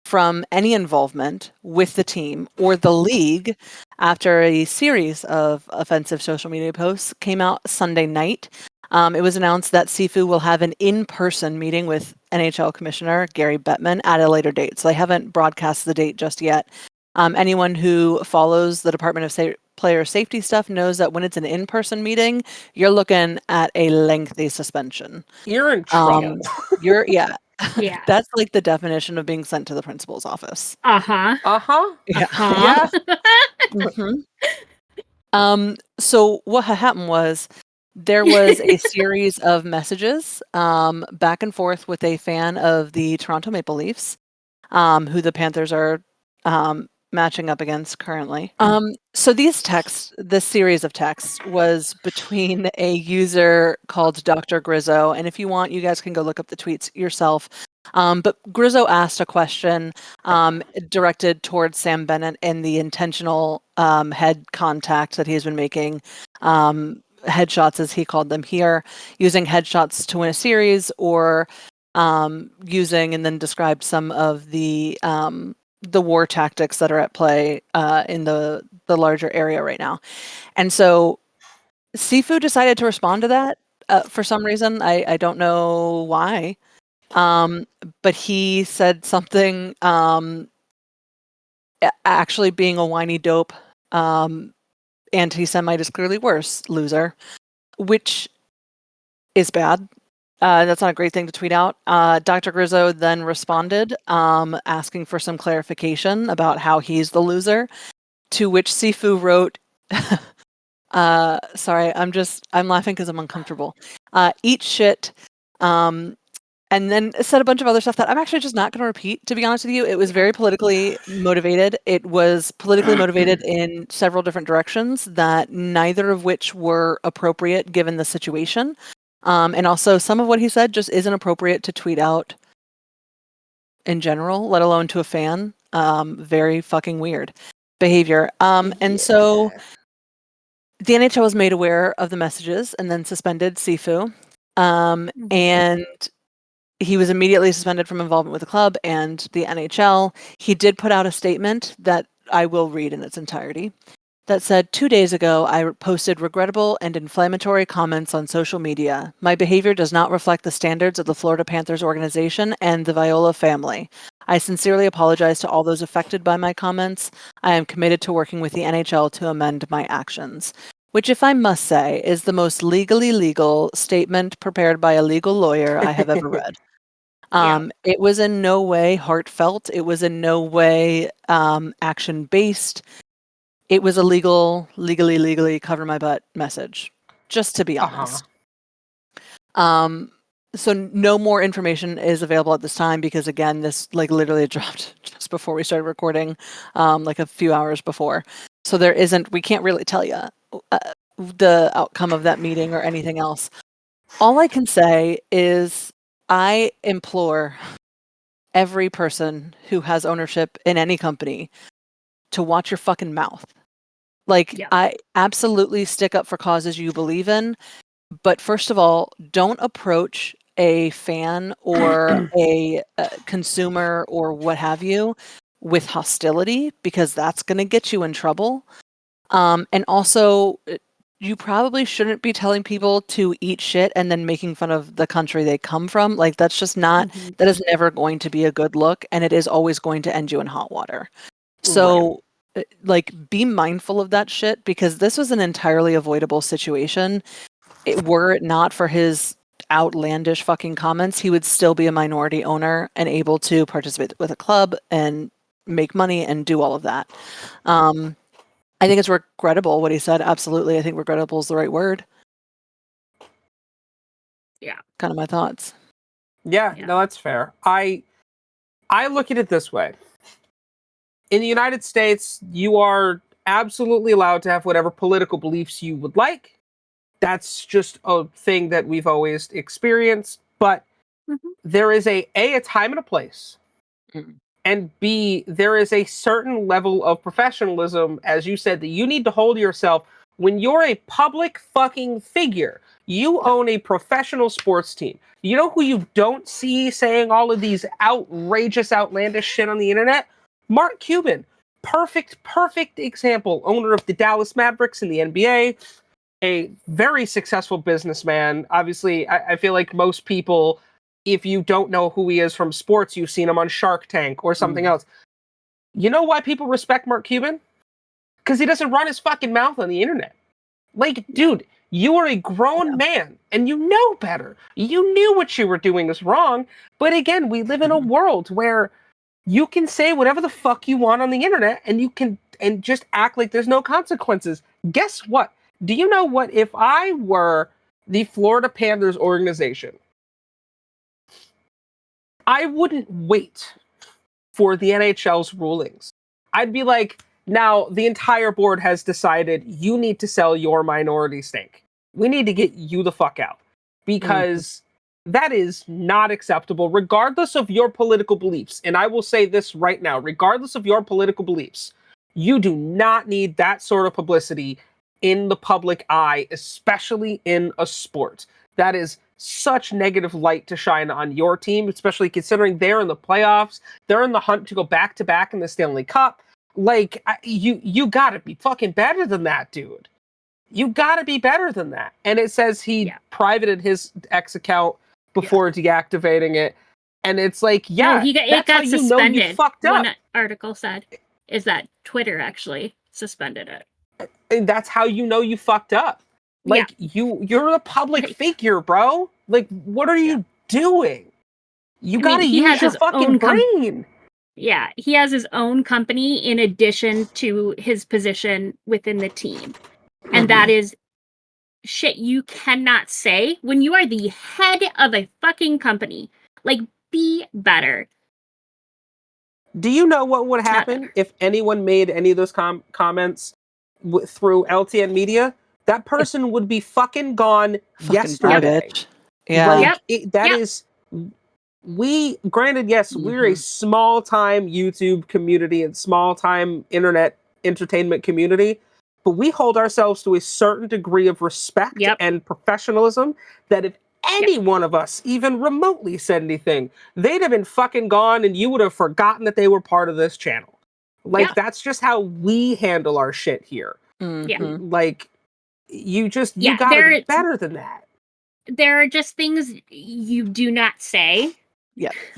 B: from any involvement with the team or the league after a series of offensive social media posts came out Sunday night. It was announced that Sifu will have an in-person meeting with NHL Commissioner Gary Bettman at a later date. So they haven't broadcast the date just yet. Anyone who follows the Department of Player Safety stuff knows that when it's an in-person meeting, you're looking at a lengthy suspension.
A: You're in trouble.
B: Yeah.
C: Yeah.
B: That's like the definition of being sent to the principal's office.
C: Uh-huh.
A: Uh-huh.
B: Yeah.
A: Yeah.
B: So what had happened was there was a series of messages back and forth with a fan of the Toronto Maple Leafs, who the Panthers are matching up against currently. So this series of texts was between a user called Dr. Grizzo, and if you want, you guys can go look up the tweets yourself. But Grizzo asked a question directed towards Sam Bennett and the intentional head contact that he's been making, headshots as he called them here, using headshots to win a series, or using, and then described some of the war tactics that are at play in the larger area right now. And so Sifu decided to respond to that for some reason. I don't know why. But he said something, actually being a whiny dope, anti-Semite is clearly worse, loser, which is bad. That's not a great thing to tweet out. Dr. Grizzo then responded, asking for some clarification about how he's the loser, to which Sifu wrote, sorry, I'm laughing because I'm uncomfortable. Eat shit. And then said a bunch of other stuff that I'm actually just not going to repeat, to be honest with you. It was very politically motivated. It was politically motivated in several different directions that neither of which were appropriate given the situation. And also some of what he said just isn't appropriate to tweet out in general, let alone to a fan. Very fucking weird behavior. And so the NHL was made aware of the messages and then suspended Sifu. And he was immediately suspended from involvement with the club and the NHL. He did put out a statement that I will read in its entirety that said, 2 days ago, I posted regrettable and inflammatory comments on social media. My behavior does not reflect the standards of the Florida Panthers organization and the Viola family. I sincerely apologize to all those affected by my comments. I am committed to working with the NHL to amend my actions. Which, if I must say, is the most legally legal statement prepared by a legal lawyer I have ever read. It was in no way heartfelt. It was in no way action-based. It was a legally cover my butt message, just to be honest. So no more information is available at this time because again, this like literally dropped just before we started recording, like a few hours before. So we can't really tell you the outcome of that meeting or anything else. All I can say is I implore every person who has ownership in any company to watch your fucking mouth. Like,
C: Yeah.
B: I absolutely stick up for causes you believe in, but first of all, don't approach a fan or a consumer or what have you with hostility because that's going to get you in trouble. And also, you probably shouldn't be telling people to eat shit and then making fun of the country they come from. Like, that's just not, that is never going to be a good look, and it is always going to end you in hot water. So, like, be mindful of that shit because this was an entirely avoidable situation. Were it not for his outlandish fucking comments, he would still be a minority owner and able to participate with a club and make money and do all of that. I think it's regrettable what he said. Absolutely. I think regrettable is the right word.
C: Yeah.
B: Kind of my thoughts.
A: Yeah, no, that's fair. I look at it this way. In the United States, you are absolutely allowed to have whatever political beliefs you would like. That's just a thing that we've always experienced. But there is a time and a place. And B, there is a certain level of professionalism, as you said, that you need to hold yourself when you're a public fucking figure. You own a professional sports team. You know who you don't see saying all of these outrageous, outlandish shit on the internet? Mark Cuban. Perfect example. Owner of the Dallas Mavericks in the NBA. A very successful businessman. Obviously, I feel like most people, if you don't know who he is from sports, you've seen him on Shark Tank or something else. You know why people respect Mark Cuban? Because he doesn't run his fucking mouth on the internet. Like, dude, you are a grown man and you know better. You knew what you were doing was wrong. But again, we live in a world where you can say whatever the fuck you want on the internet and you can and just act like there's no consequences. Guess what? Do you know what? If I were the Florida Panthers organization, I wouldn't wait for the NHL's rulings. I'd be like, now the entire board has decided you need to sell your minority stake. We need to get you the fuck out because that is not acceptable, regardless of your political beliefs. And I will say this right now, regardless of your political beliefs, you do not need that sort of publicity in the public eye, especially in a sport. That is such negative light to shine on your team, especially considering they're in the playoffs. They're in the hunt to go back to back in the Stanley Cup. Like, you gotta be fucking better than that, dude. You gotta be better than that. And it says he privated his X account before deactivating it. And it's like,
C: No, it got suspended.
A: You know you fucked up.
C: One article said is that Twitter actually suspended it.
A: And that's how you know you fucked up. Like, you're a public figure, bro. Like, what are you doing? You gotta use your fucking brain.
C: Yeah, he has his own company in addition to his position within the team. And that is shit you cannot say when you are the head of a fucking company. Like, be better.
A: Do you know what would happen if anyone made any of those comments through LTN Media? That person would be fucking gone yesterday.
B: Yeah.
A: Granted, yes, we're a small time YouTube community and small time internet entertainment community, but we hold ourselves to a certain degree of respect and professionalism that if any one of us even remotely said anything, they'd have been fucking gone and you would have forgotten that they were part of this channel. Like, that's just how we handle our shit here. Like, you gotta be better than that.
C: There are just things you do not say.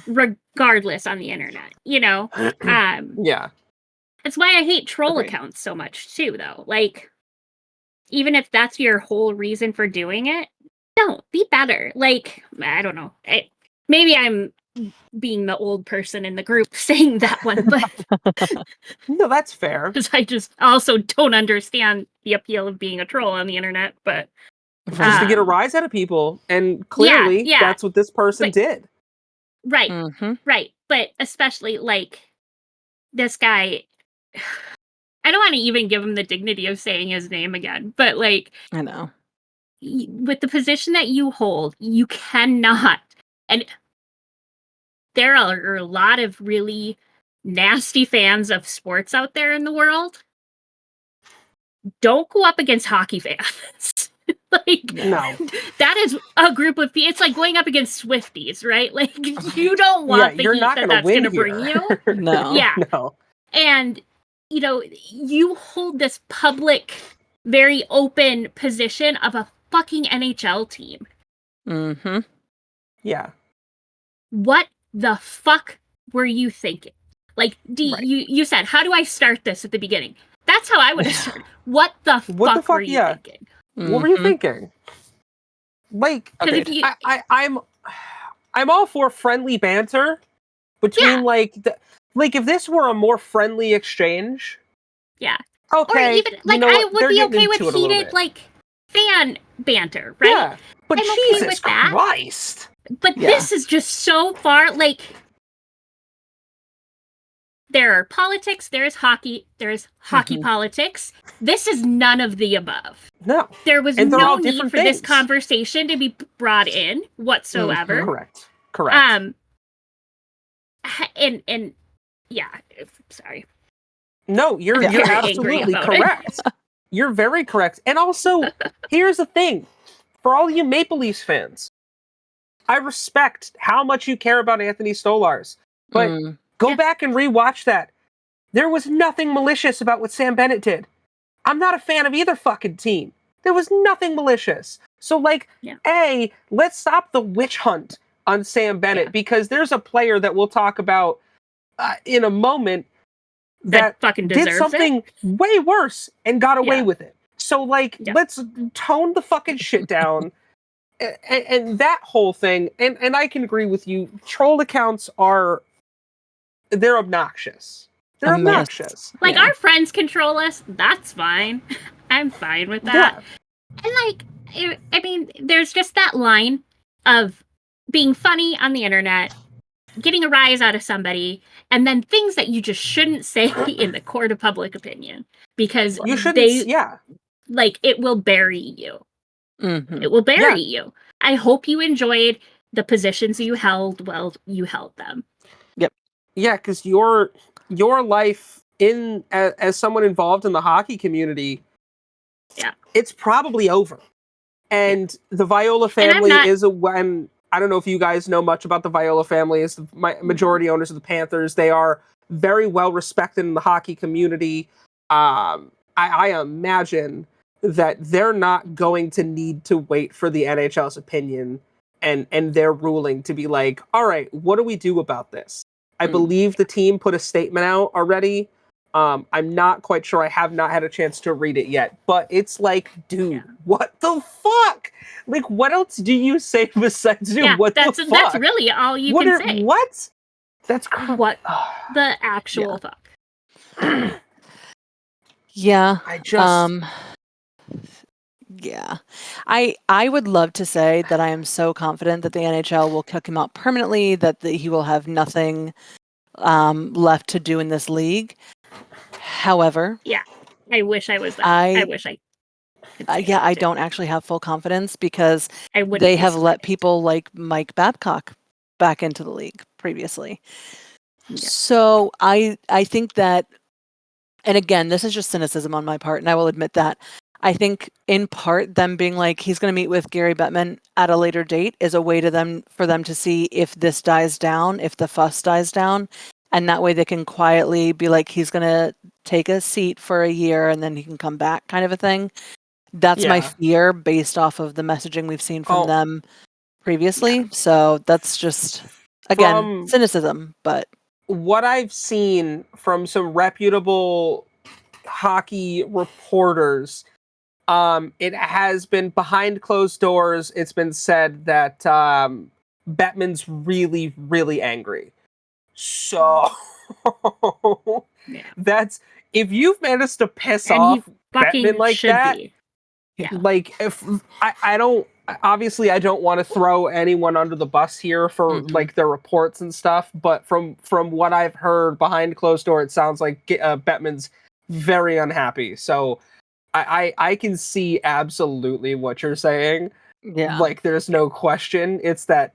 C: Regardless on the internet, you know? That's why I hate troll accounts so much too, though. Like, even if that's your whole reason for doing it, don't be better. Like, I don't know. Maybe I'm being the old person in the group saying that one, but
A: no, that's fair.
C: Because I just also don't understand the appeal of being a troll on the internet. But
A: just to get a
C: Um,
A: rise out of people, and clearly
C: yeah.
A: that's what this person
C: But-
A: did.
C: Right,
B: Mm-hmm.
C: right. But especially, like, this guy, I don't want to even give him the dignity of saying his name again, but, like,
B: I know.
C: with the position that you hold, you cannot, and there are a lot of really nasty fans of sports out there in the world. Don't go up against hockey fans. Like,
A: No.
C: that is a group of people. It's like going up against Swifties, right? Like, you don't
A: Yeah,
C: want the
A: you're
C: heat
A: not
C: that
A: going to
C: that's
A: win
C: going to
A: here.
C: bring you.
B: No.
C: Yeah.
A: No.
C: And, you know, you hold this public, very open position of a fucking NHL team.
B: Mm-hmm.
A: Yeah.
C: What the fuck were you thinking? Like,
B: Right.
C: you said, how do I start this at the beginning? That's how I would have started. What the
A: What the
C: fuck were
A: fuck?
C: you
A: Yeah.
C: thinking?
A: What were you
B: Mhm.
A: thinking? Like,
C: Because if
B: Agreed.
C: you,
A: I'm all for friendly banter between like if this were a more friendly exchange,
C: yeah,
A: okay,
C: or even
A: you
C: like
A: know
C: I
A: what?
C: would
A: They're
C: be
A: getting
C: okay with
A: into it a little
C: heated
A: bit.
C: like fan banter, right?
A: Yeah, but
C: I'm okay
A: Jesus
C: with that.
A: Christ.
C: But
B: Yeah.
C: this is just so far, like, there are politics, there's hockey
B: Mhm.
C: politics. This is none of the above.
A: No,
C: There was
A: and they're
C: no
A: all
C: need
A: different
C: for this
A: things.
C: conversation to be brought in whatsoever.
A: Correct. Correct.
C: And yeah, sorry.
A: No, you're
C: I'm
A: you're
C: very angry
A: absolutely
C: about it.
A: correct. You're very correct. And also, here's the thing. For all you Maple Leafs fans, I respect how much you care about Anthony Stolarz. But
B: Mm.
A: go
C: Yeah.
A: back and rewatch that. There was nothing malicious about what Sam Bennett did. I'm not a fan of either fucking team. There was nothing malicious. So, like,
C: Yeah.
A: A, let's stop the witch hunt on Sam Bennett,
C: Yeah.
A: because there's a player that we'll talk about in a moment
C: That fucking
A: did
C: deserves
A: something way worse and got away
C: Yeah.
A: with it. So, like,
C: Yeah.
A: let's tone the fucking shit down. And that whole thing, and I can agree with you, troll accounts they're obnoxious. They're
B: A mess.
A: obnoxious.
C: Like,
B: Yeah.
C: our friends control us. That's fine. I'm fine with that.
A: Yeah.
C: And, like, I mean, there's just that line of being funny on the internet, getting a rise out of somebody, and then things that you just shouldn't say in the court of public opinion, because
A: You shouldn't,
C: like, it will bury you.
B: Mhm.
C: It will bury
A: Yeah.
C: you. I hope you enjoyed the positions you held while you held them.
A: Yeah, because your life as someone involved in the hockey community,
C: Yeah.
A: it's probably over. And the Viola family
C: not-
A: is I don't know if you guys know much about the Viola family. Is the majority owners of the Panthers. They are very well respected in the hockey community. I imagine that they're not going to need to wait for the NHL's opinion and their ruling to be like, all right, what do we do about this? I believe the team put a statement out already. I'm not quite sure. I have not had a chance to read it yet, but it's like, dude, what the fuck? Like, what else do you say besides, dude, what the fuck?
C: That's really all you can say.
A: What? That's
C: What the actual fuck?
B: Yeah.
A: I just
B: Yeah. I would love to say that I am so confident that the NHL will kick him out permanently, that he will have nothing left to do in this league. However,
C: Yeah, I wish I was that. I wish I could say
B: yeah,
C: that
B: I
C: too.
B: don't actually have full confidence because
C: I wouldn't
B: they
C: be
B: have let
C: surprised.
B: people like Mike Babcock back into the league previously.
C: Yeah.
B: So I think that, and again, this is just cynicism on my part, and I will admit that. I think in part them being like he's going to meet with Gary Bettman at a later date is a way for them to see if this dies down, if the fuss dies down, and that way they can quietly be like he's going to take a seat for a year and then he can come back, kind of a thing. That's my fear based off of the messaging we've seen from them previously.
A: Yeah.
B: So that's just again cynicism, but
A: what I've seen from some reputable hockey reporters, it has been behind closed doors. It's been said that Bettman's really, really angry. So
C: Yeah.
A: that's if you've managed to piss
C: And he
A: off
C: fucking
A: Bettman like
C: should
A: that,
C: be.
B: Yeah.
A: Like, if I don't, obviously I don't want to throw anyone under the bus here for like their reports and stuff, but from what I've heard behind closed door, it sounds like Bettman's very unhappy. So I can see absolutely what you're saying.
B: Yeah.
A: Like, there's no question. It's that,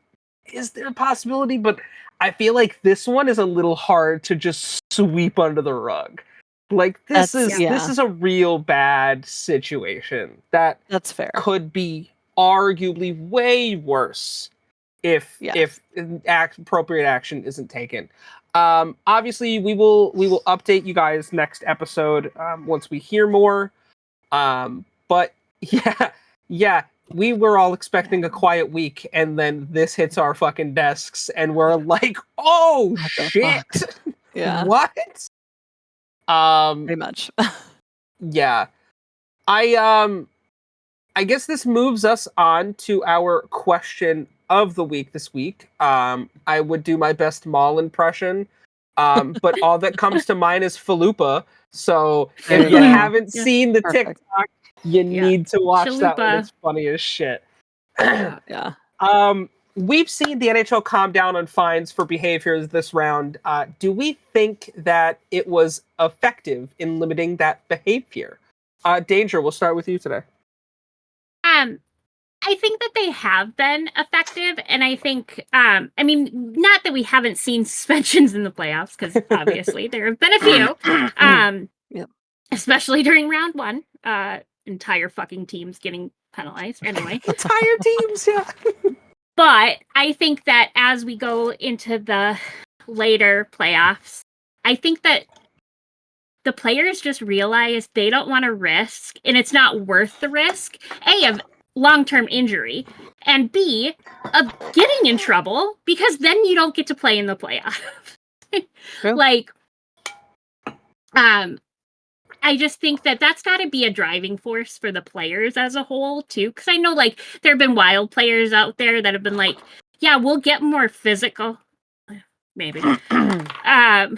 A: is there a possibility? But I feel like this one is a little hard to just sweep under the rug. Like, this is a real bad situation that
B: That's fair.
A: could be arguably way worse if appropriate action isn't taken. Obviously, we will update you guys next episode once we hear more. But yeah, we were all expecting a quiet week, and then this hits our fucking desks, and we're like, oh shit,
B: yeah,
A: what?
B: Pretty much.
A: Yeah, I guess this moves us on to our question of the week this week. I would do my best Maul impression, but all that comes to mind is Falupa. So if you haven't seen the TikTok, you need to watch that one. It's funny as shit.
B: Yeah.
A: We've seen the NHL calm down on fines for behaviors this round. Do we think that it was effective in limiting that behavior? Danger, we'll start with you today.
C: I think that they have been effective, and I think, I mean, not that we haven't seen suspensions in the playoffs, because obviously there have been a few, especially during round one. Entire fucking teams getting penalized. Anyway,
A: entire teams, yeah.
C: But I think that as we go into the later playoffs, I think that the players just realize they don't want to risk, and it's not worth the risk, A, of long-term injury, and B, of getting in trouble, because then you don't get to play in the playoffs. Like, I just think that that's got to be a driving force for the players as a whole, too. Because I know, like, there have been Wild players out there that have been like, yeah, we'll get more physical. Maybe. I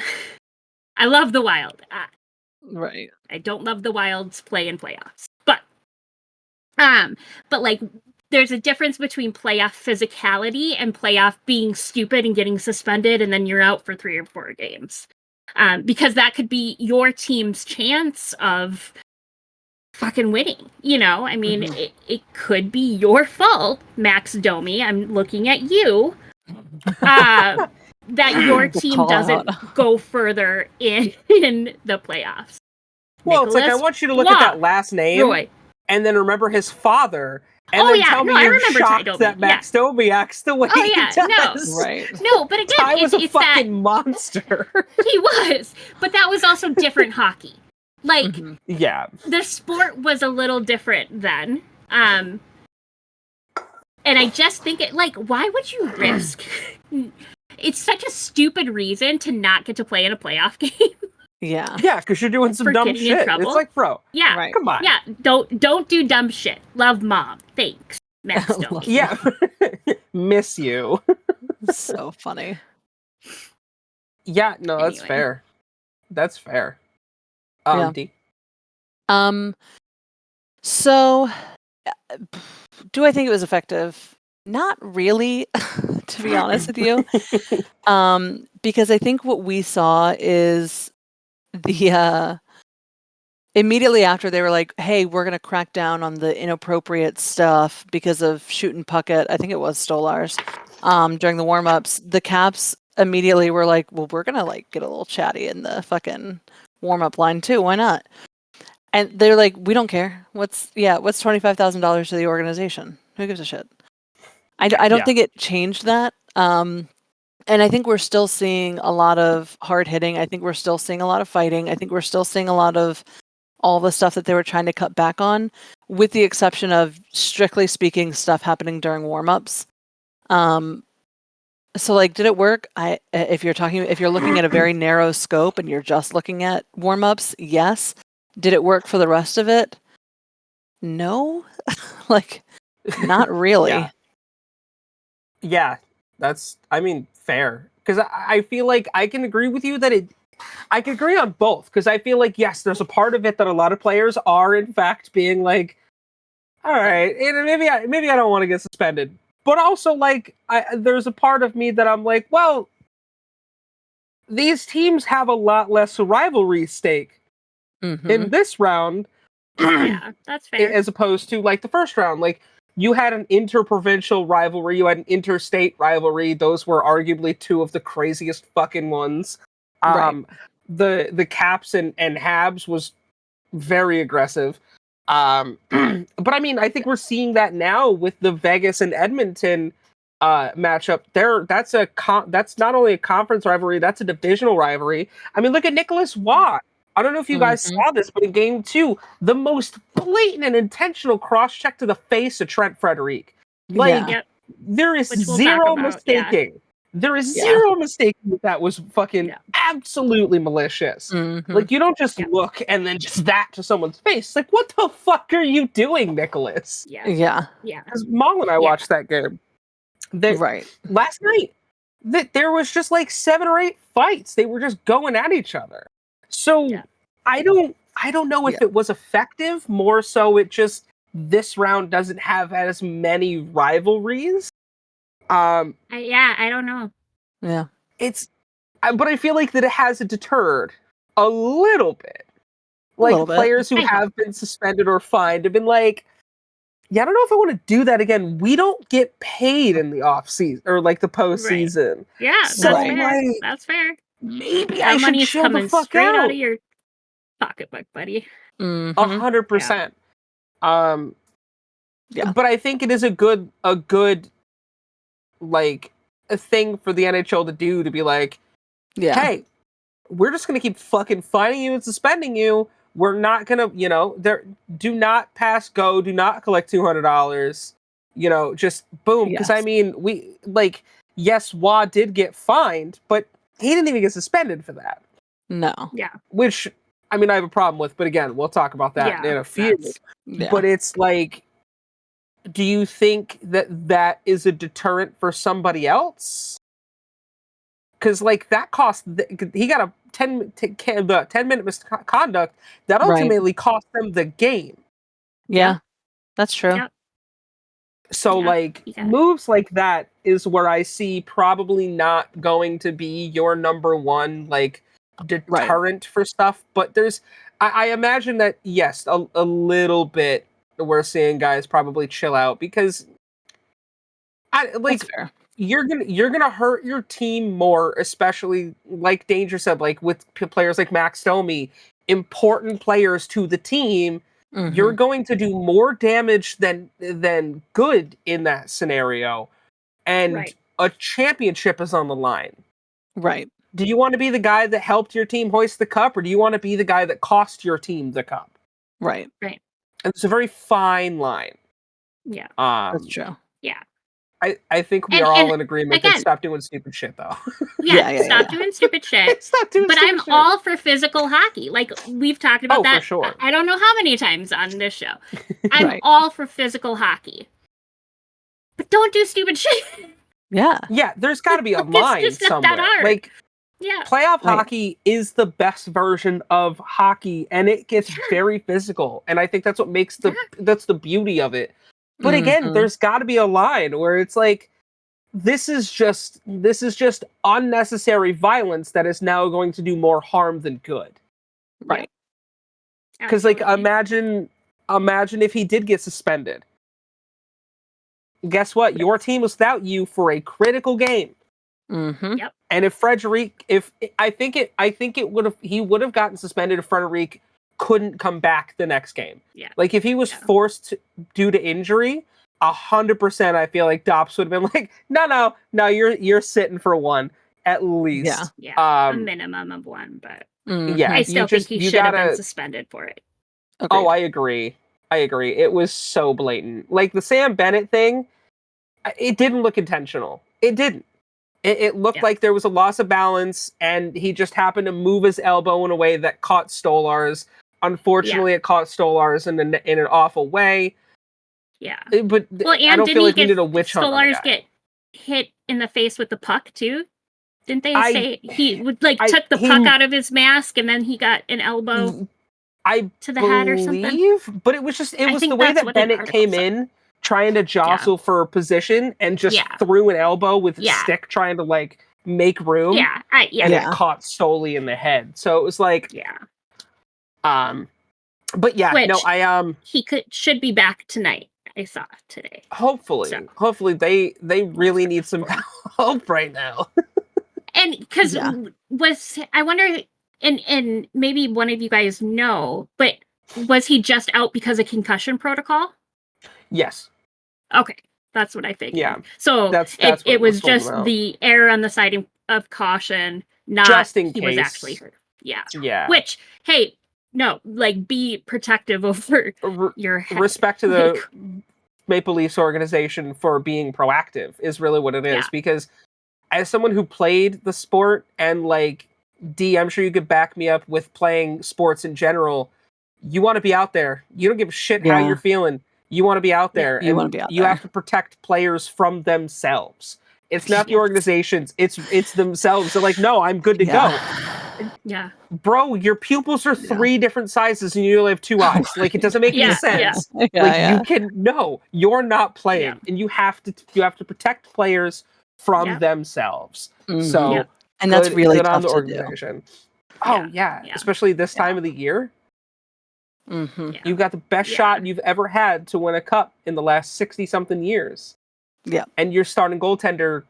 C: love the Wild.
B: Right.
C: I don't love the Wild's play in playoffs. But like, there's a difference between playoff physicality and playoff being stupid and getting suspended, and then you're out for 3 or 4 games. Because that could be your team's chance of fucking winning. You know, I mean, it could be your fault, Max Domi. I'm looking at you. That your team doesn't go further in the playoffs.
A: Well, Nicholas, it's like, I want you to look at that last name,
C: Roy,
A: and then remember his father, and then tell me you're shocked that Max Domi acts the way he does.
C: No. Right. No, but again,
A: Ty was a fucking monster.
C: He was, but that was also different hockey. Like, the sport was a little different then. And I just think why would you risk? It's such a stupid reason to not get to play in a playoff game.
B: Yeah.
A: Yeah, because you're doing some dumb shit. It's like, bro.
C: Yeah.
B: Right.
A: Come on.
C: Yeah. Don't do dumb shit. Love mom. Thanks. Max Domi.
A: Yeah. Miss you.
B: So funny.
A: Yeah, no, that's fair. That's fair. D.
B: So do I think it was effective? Not really, to be honest with you. Because I think what we saw is the immediately after they were like, hey, we're going to crack down on the inappropriate stuff because of shooting puck at, I think it was Stolarz, during the warm-ups, the Caps immediately were like, well, we're going to like get a little chatty in the fucking warm-up line too. Why not? And they're like, we don't care. What's $25,000 to the organization? Who gives a shit? I don't think it changed that. And I think we're still seeing a lot of hard hitting. I think we're still seeing a lot of fighting. I think we're still seeing a lot of all the stuff that they were trying to cut back on, with the exception of, strictly speaking, stuff happening during warm-ups. So like, did it work? If you're looking at a very narrow scope and you're just looking at warm-ups, yes. Did it work for the rest of it? No. Like, not really.
A: Yeah. That's, I mean, fair. Because I feel like I can agree with you that I can agree on both. Because I feel like, yes, there's a part of it that a lot of players are, in fact, being like, all right, and maybe I don't want to get suspended, but also like there's a part of me that I'm like, well, these teams have a lot less rivalry stake in this round
C: Yeah, that's fair.
A: as opposed to like the first round. Like you had an interprovincial rivalry, you had an interstate rivalry. Those were arguably two of the craziest fucking ones.
B: Right.
A: The Caps and Habs was very aggressive. But I mean, I think we're seeing that now with the Vegas and Edmonton matchup. That's not only a conference rivalry, that's a divisional rivalry. I mean, look at Nicholas Watt. I don't know if you guys saw this, but in game 2, the most blatant and intentional cross check to the face of Trent Frederic. Like,
C: Yep.
A: there is
C: Which we'll
A: zero
C: talk about, yeah.
A: mistaking. There is zero mistaking that was fucking absolutely malicious. Like, you don't just look and then just that to someone's face. Like, what the fuck are you doing, Nicholas?
B: Yeah.
A: Because Mom and I watched that game. Last night, there was just like 7 or 8 fights. They were just going at each other. So I don't know if it was effective. More so, it just this round doesn't have as many rivalries.
C: I don't know.
B: Yeah,
A: but I feel like that it has deterred a little bit. Like players who have been suspended or fined have been like, yeah, I don't know if I want to do that again. We don't get paid in the off season or like the postseason.
C: Right. Yeah,
A: so
C: that's fair.
A: like,
C: That's fair.
A: Maybe
C: that
A: I should
C: money's
A: chill
C: coming
A: the fuck
C: straight out
A: out.
C: of your pocketbook, buddy.
A: 100%. But I think it is a good like a thing for the NHL to do, to be like, hey, we're just gonna keep fucking fining you and suspending you. We're not gonna, do not pass go, do not collect $200. Just boom. Because I mean, yes, Wah did get fined, but he didn't even get suspended for that.
B: No.
C: Yeah.
A: Which, I mean, I have a problem with, but again, we'll talk about that in a few. But it's like, do you think that is a deterrent for somebody else? Because like that cost, he got a 10-minute misconduct that ultimately cost them the game.
B: Yeah, that's true.
C: Yep.
A: So moves like that is where I see probably not going to be your number one deterrent for stuff. But I imagine that yes, a little bit we're seeing guys probably chill out because you're gonna hurt your team more, especially like Danger said, like with players like Max Domi, important players to the team. You're going to do more damage than good in that scenario, and a championship is on the line.
B: Right.
A: Do you want to be the guy that helped your team hoist the cup, or do you want to be the guy that cost your team the cup?
B: Right.
C: Right.
A: And it's a very fine line.
C: Yeah.
B: That's true.
C: Yeah.
A: I think we are all in agreement that stop doing stupid shit, though.
C: Stop doing stupid shit.
A: Stop doing
C: but
A: stupid
C: I'm
A: shit.
C: all for physical hockey. Like, we've talked about that.
A: For sure.
C: I don't know how many times on this show. I'm all for physical hockey. But don't do stupid shit.
B: Yeah.
A: Yeah, there's got to be a line
C: just not
A: somewhere.
C: that hard.
A: Like, playoff hockey is the best version of hockey, and it gets very physical. And I think that's what makes that's the beauty of it. But again, there's got to be a line where it's like, this is just unnecessary violence that is now going to do more harm than good.
B: Right.
A: Because like imagine if he did get suspended. Guess what? Your team was without you for a critical game.
C: Yep.
A: And if Frederic, he would have gotten suspended if Frederic couldn't come back the next game.
C: Yeah.
A: Like if he was forced due to injury, 100%, I feel like Dops would have been like, no, you're sitting for one at least.
C: Yeah. A minimum of one, but I still think he should have been suspended for it.
B: Agreed.
A: Oh, I agree. It was so blatant. Like the Sam Bennett thing, it didn't look intentional. It didn't. It looked like there was a loss of balance, and he just happened to move his elbow in a way that caught Stolarz. Unfortunately, it caught Stolarz in an awful way.
C: Yeah.
A: But I don't feel like we did a witch hunt on the guy.
C: Stolarz get hit in the face with the puck, too? Didn't they say he would took the puck out of his mask and then he got an elbow?
A: I
C: to the head or something.
A: believe, but it was the way that Bennett came in, trying to jostle for position and just threw an elbow with his stick, trying to like make room. And it caught solely in the head. So it was like, but yeah,
C: which
A: no,
C: he should be back tonight. I saw today.
A: Hopefully they really need some help right now.
C: And because I wonder, and maybe one of you guys know, but was he just out because of concussion protocol?
A: Yes.
C: Okay, that's what I figured.
A: Yeah.
C: So
A: that's
C: it was just the error on the side of caution, not
A: just in
C: he
A: case.
C: was actually hurt. Yeah.
A: Yeah.
C: Which, hey, no, like be protective over your head.
A: Respect to the Maple Leafs organization for being proactive is really what it is, because as someone who played the sport and like D, I'm sure you could back me up with playing sports in general. You want to be out there. You don't give a shit how you're feeling. You want to be out there.
B: You want to be out there.
A: You have to protect players from themselves. It's not the organizations. It's themselves. They're like, no, I'm good to go.
C: Yeah.
A: Bro, your pupils are 3 different sizes and you only have 2 eyes. Like, it doesn't make any sense. You're not playing, and you have to protect players from themselves. So,
B: and that's really
A: good
B: tough
A: on the
B: to
A: organization.
B: do.
A: Oh yeah, especially this time of the year. You've got the best shot you've ever had to win a cup in the last 60-something years.
B: Yeah,
A: and your starting goaltender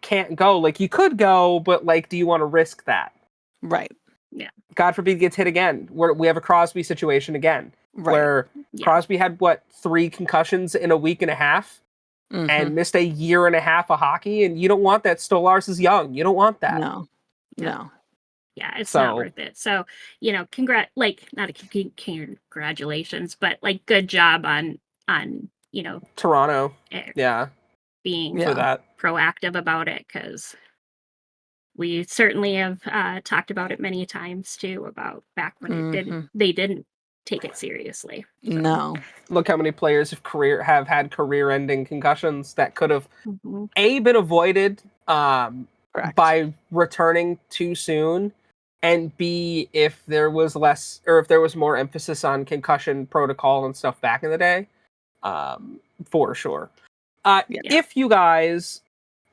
A: can't go. Like, you could go, but like, do you want to risk that?
B: Right.
C: Yeah.
A: God forbid he gets hit again. We have a Crosby situation again, where Crosby had 3 concussions in a week and a half, and missed a year and a half of hockey. And you don't want that. Stolarz is young. You don't want that.
B: No.
C: Yeah, it's not worth it. So, not congratulations, but like good job on
A: Toronto.
C: Being
A: for that
C: proactive about it, because we certainly have talked about it many times too, about back when they didn't take it seriously.
B: So. No.
A: Look how many players have had career-ending concussions that could have been avoided by returning too soon, and B, if there was less, or if there was more emphasis on concussion protocol and stuff back in the day, for sure. If you guys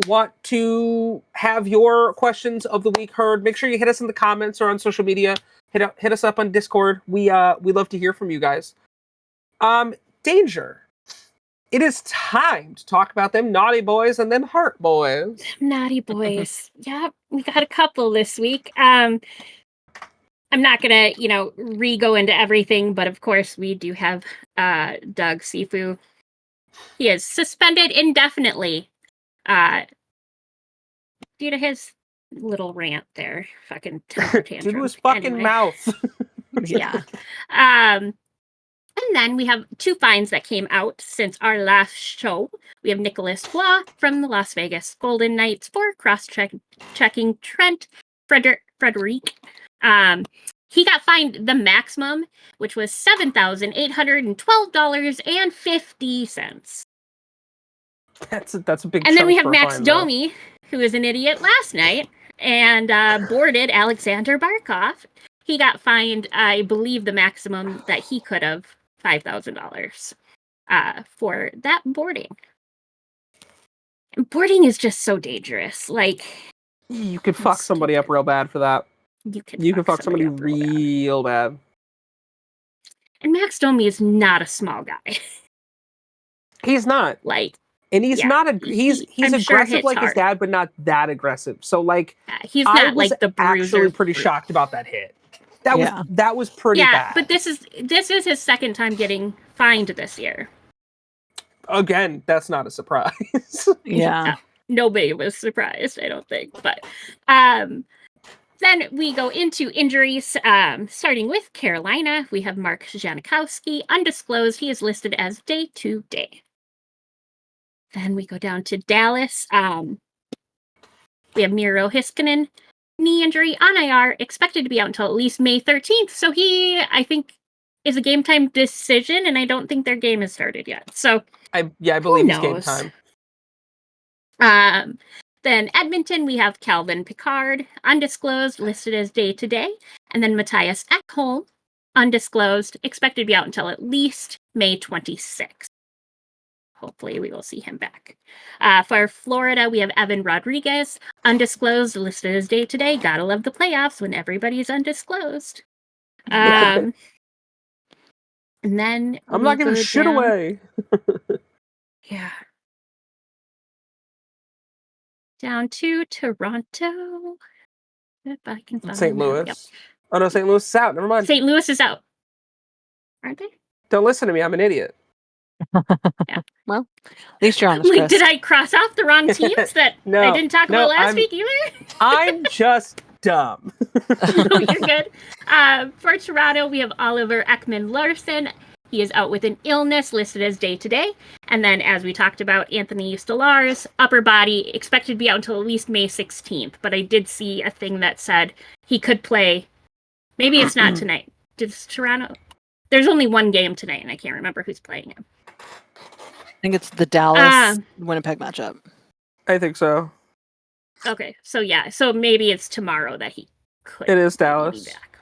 A: want to have your questions of the week heard, make sure you hit us in the comments or on social media. Hit us up on Discord. We love to hear from you guys. Danger. It is time to talk about them naughty boys and them heart boys.
C: Naughty boys. Yeah, we got a couple this week. I'm not gonna, re-go into everything, but of course we do have Doug Sifu. He is suspended indefinitely due to his little rant there. Fucking temper tantrum.
A: Due to his fucking mouth.
C: Yeah. And then we have 2 fines that came out since our last show. We have Nicholas Waugh from the Las Vegas Golden Knights for cross-checking Trent Frederic. He got fined the maximum, which was $7,812.50.
A: That's a big.
C: And then we have Max Domi, who was an idiot last night and boarded Alexander Barkov. He got fined, I believe, the maximum that he could have, $5,000, for that boarding. And boarding is just so dangerous. Like,
A: you could fuck somebody up real bad for that. You can fuck somebody real bad.
C: And Max Domi is not a small guy.
A: He's not. And he's not he's aggressive like his dad, but not that aggressive. So
C: he's not like the bruiser.
A: Actually pretty shocked about that hit. That was pretty bad.
C: But this is his second time getting fined this year.
A: Again, that's not a surprise.
C: Nobody was surprised, I don't think. But then we go into injuries, starting with Carolina. We have Mark Janikowski, undisclosed. He is listed as day-to-day. Then we go down to Dallas. We have Miro Heiskanen, knee injury on IR, expected to be out until at least May 13th. So he, I think, is a game time decision, and I don't think their game has started yet. So
A: I believe it's game time.
C: Then Edmonton, we have Calvin Pickard, undisclosed, listed as day-to-day. And then Matthias Ekholm, undisclosed, expected to be out until at least May 26th. Hopefully we will see him back. For Florida, we have Evan Rodriguez, undisclosed, listed as day-to-day. Gotta love the playoffs when everybody's undisclosed. And then
A: I'm not giving shit away.
C: Yeah. Down to Toronto. If I can find
A: St.
C: them.
A: Louis.
C: Yep.
A: Oh no, St. Louis is out. Never mind.
C: St. Louis is out. Aren't they?
A: Don't listen to me. I'm an idiot.
B: Well, at least you're honest,
C: Like,
B: Chris.
C: did I cross off the wrong teams that
A: No,
C: I didn't talk about last
A: I'm-
C: week either?
A: I'm just dumb.
C: No, you're good. For Toronto, we have Oliver Ekman-Larsson. He is out with an illness, listed as day-to-day. And then, as we talked about, Anthony Stolarz, upper body, expected to be out until at least May 16th. But I did see a thing that said he could play. Maybe it's not tonight. Does Toronto? There's only one game tonight, and I can't remember who's playing him.
B: I think it's the Dallas Winnipeg matchup.
A: I think so.
C: Okay, so yeah, so maybe it's tomorrow that he could.
A: It is
C: be
A: Dallas.
C: back.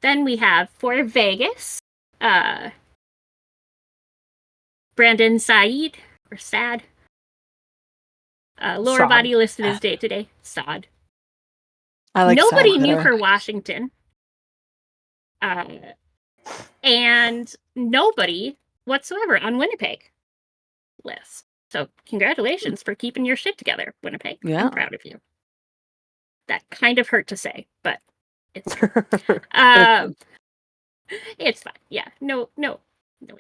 C: Then we have for Vegas, Brandon Saad or Sad. Lower
A: Saad.
C: body listed as day-to-day. Saad.
B: I like
C: Nobody
B: Sad
C: knew
B: better.
C: for Washington. And nobody whatsoever on Winnipeg list. So congratulations for keeping your shit together, Winnipeg.
B: Yeah.
C: I'm proud of you. That kind of hurt to say, but it's it's fine. Yeah, no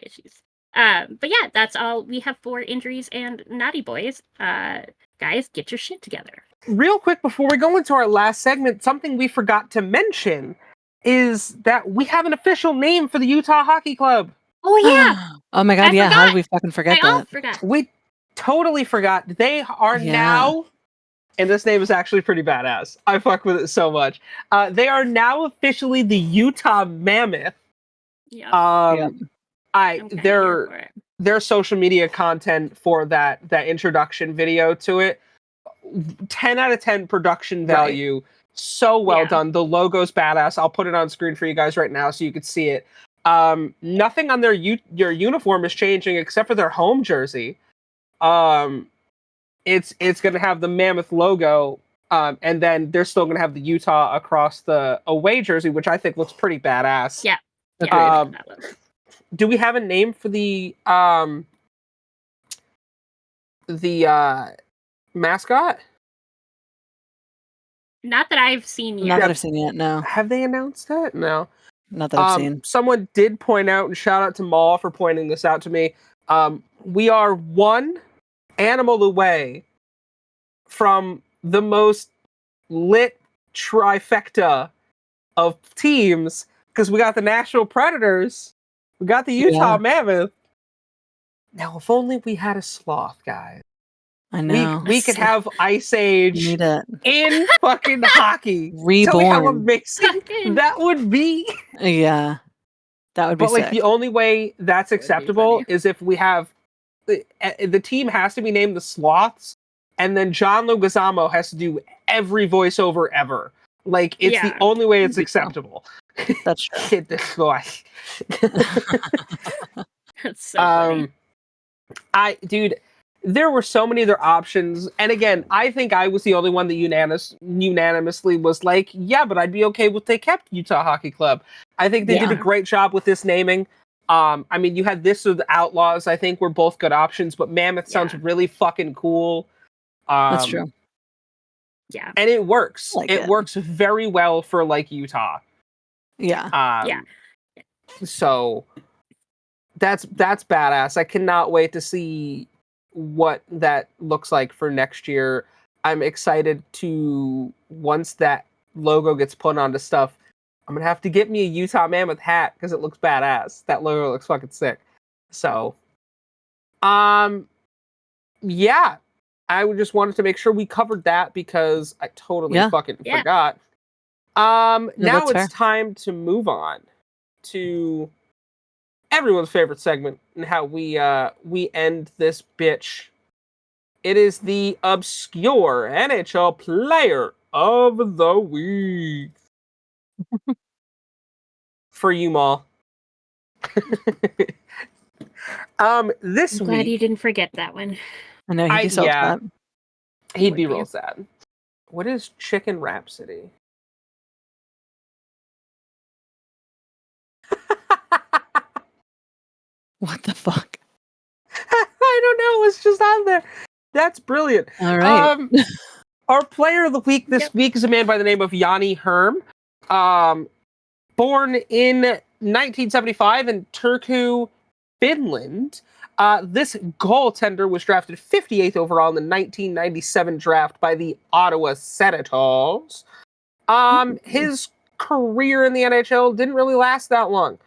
C: issues. But yeah, that's all we have for injuries and naughty boys. Guys, get your shit together.
A: Real quick before we go into our last segment, something we forgot to mention is that we have an official name for the Utah Hockey Club.
C: Oh yeah,
B: Oh my god,
C: I
B: yeah. How
C: forgot.
B: did we fucking forget
C: I all
B: that?
C: forgot.
A: We totally forgot. They are
B: Yeah.
A: now, and this name is actually pretty badass. I fuck with it so much. They are now officially the Utah Mammoth.
C: Yeah,
A: Um,
C: I'm kinda here for it.
A: their social media content for that introduction video to it, 10 out of 10 production value. So well
C: Yeah.
A: done. The logo's badass. I'll put it on screen for you guys right now so you can see it. Nothing on their uniform is changing except for their home jersey. It's gonna have the Mammoth logo, and then they're still gonna have the Utah across the away jersey, which I think looks pretty badass.
C: Yeah.
B: Agreed.
C: That looks-
A: Do we have a name for the mascot?
C: Not that I've seen
B: Not
C: yet.
B: that I've seen yet. No,
A: Have they announced that? No.
B: not that I've seen.
A: Someone did point out, and shout out to Maul for pointing this out to me. We are one animal away from the most lit trifecta of teams because we got the National Predators, we got the Utah
B: Yeah.
A: Mammoth. Now, if only we had a sloth, guys.
B: I know.
A: We could have Ice Age
B: Need it
A: in fucking hockey. Tell me how
B: reborn.
A: amazing
C: Fucking-
A: that would be.
B: Yeah, that would be
A: But like
B: sick.
A: the only way that's
C: That would be
A: acceptable
C: funny.
A: is if we have the team has to be named the Sloths, and then John Leguizamo has to do every voiceover ever. Like it's the
C: Yeah.
A: only way it's
B: That'd be cool.
A: acceptable.
B: That's true.
A: Kid, this boy.
C: That's so funny.
A: Dude, there were so many other options, and again, I think I was the only one that unanimously was like, yeah, but I'd be okay with they kept Utah Hockey Club. I think they did a
C: Yeah.
A: great job with this naming. I mean, you had this or the Outlaws. I think were both good options, but Mammoth sounds
C: Yeah.
A: really fucking cool.
B: That's true.
C: Yeah.
A: And it works.
B: Like
A: it
B: it.
A: works very well for like Utah.
B: Yeah.
C: Yeah.
A: So that's badass. I cannot wait to see what that looks like for next year. I'm excited to once that logo gets put onto stuff. I'm gonna have to get me a Utah Mammoth hat because it looks badass. That logo looks fucking sick. So, yeah, I would just wanted to make sure we covered that because I totally
B: Yeah.
A: fucking
C: Yeah.
A: forgot. Now
B: that's
A: it's
B: fair.
A: time to move on to everyone's favorite segment and how we end this bitch. It is the obscure NHL player of the week. For you, Maul. This
C: I'm glad you
A: week,
C: didn't forget that one.
B: I know he'd be so
A: yeah,
B: upset.
A: he'd
C: Would
A: be
C: be.
A: real sad. What is Chicken Rhapsody?
B: What the fuck?
A: I don't know. It's just on there. That's brilliant.
B: All right.
A: Our player of the week this
C: Yep.
A: week is a man by the name of Jani Herm. Born in 1975 in Turku, Finland. This goaltender was drafted 58th overall in the 1997 draft by the Ottawa Senators. His career in the NHL didn't really last that long.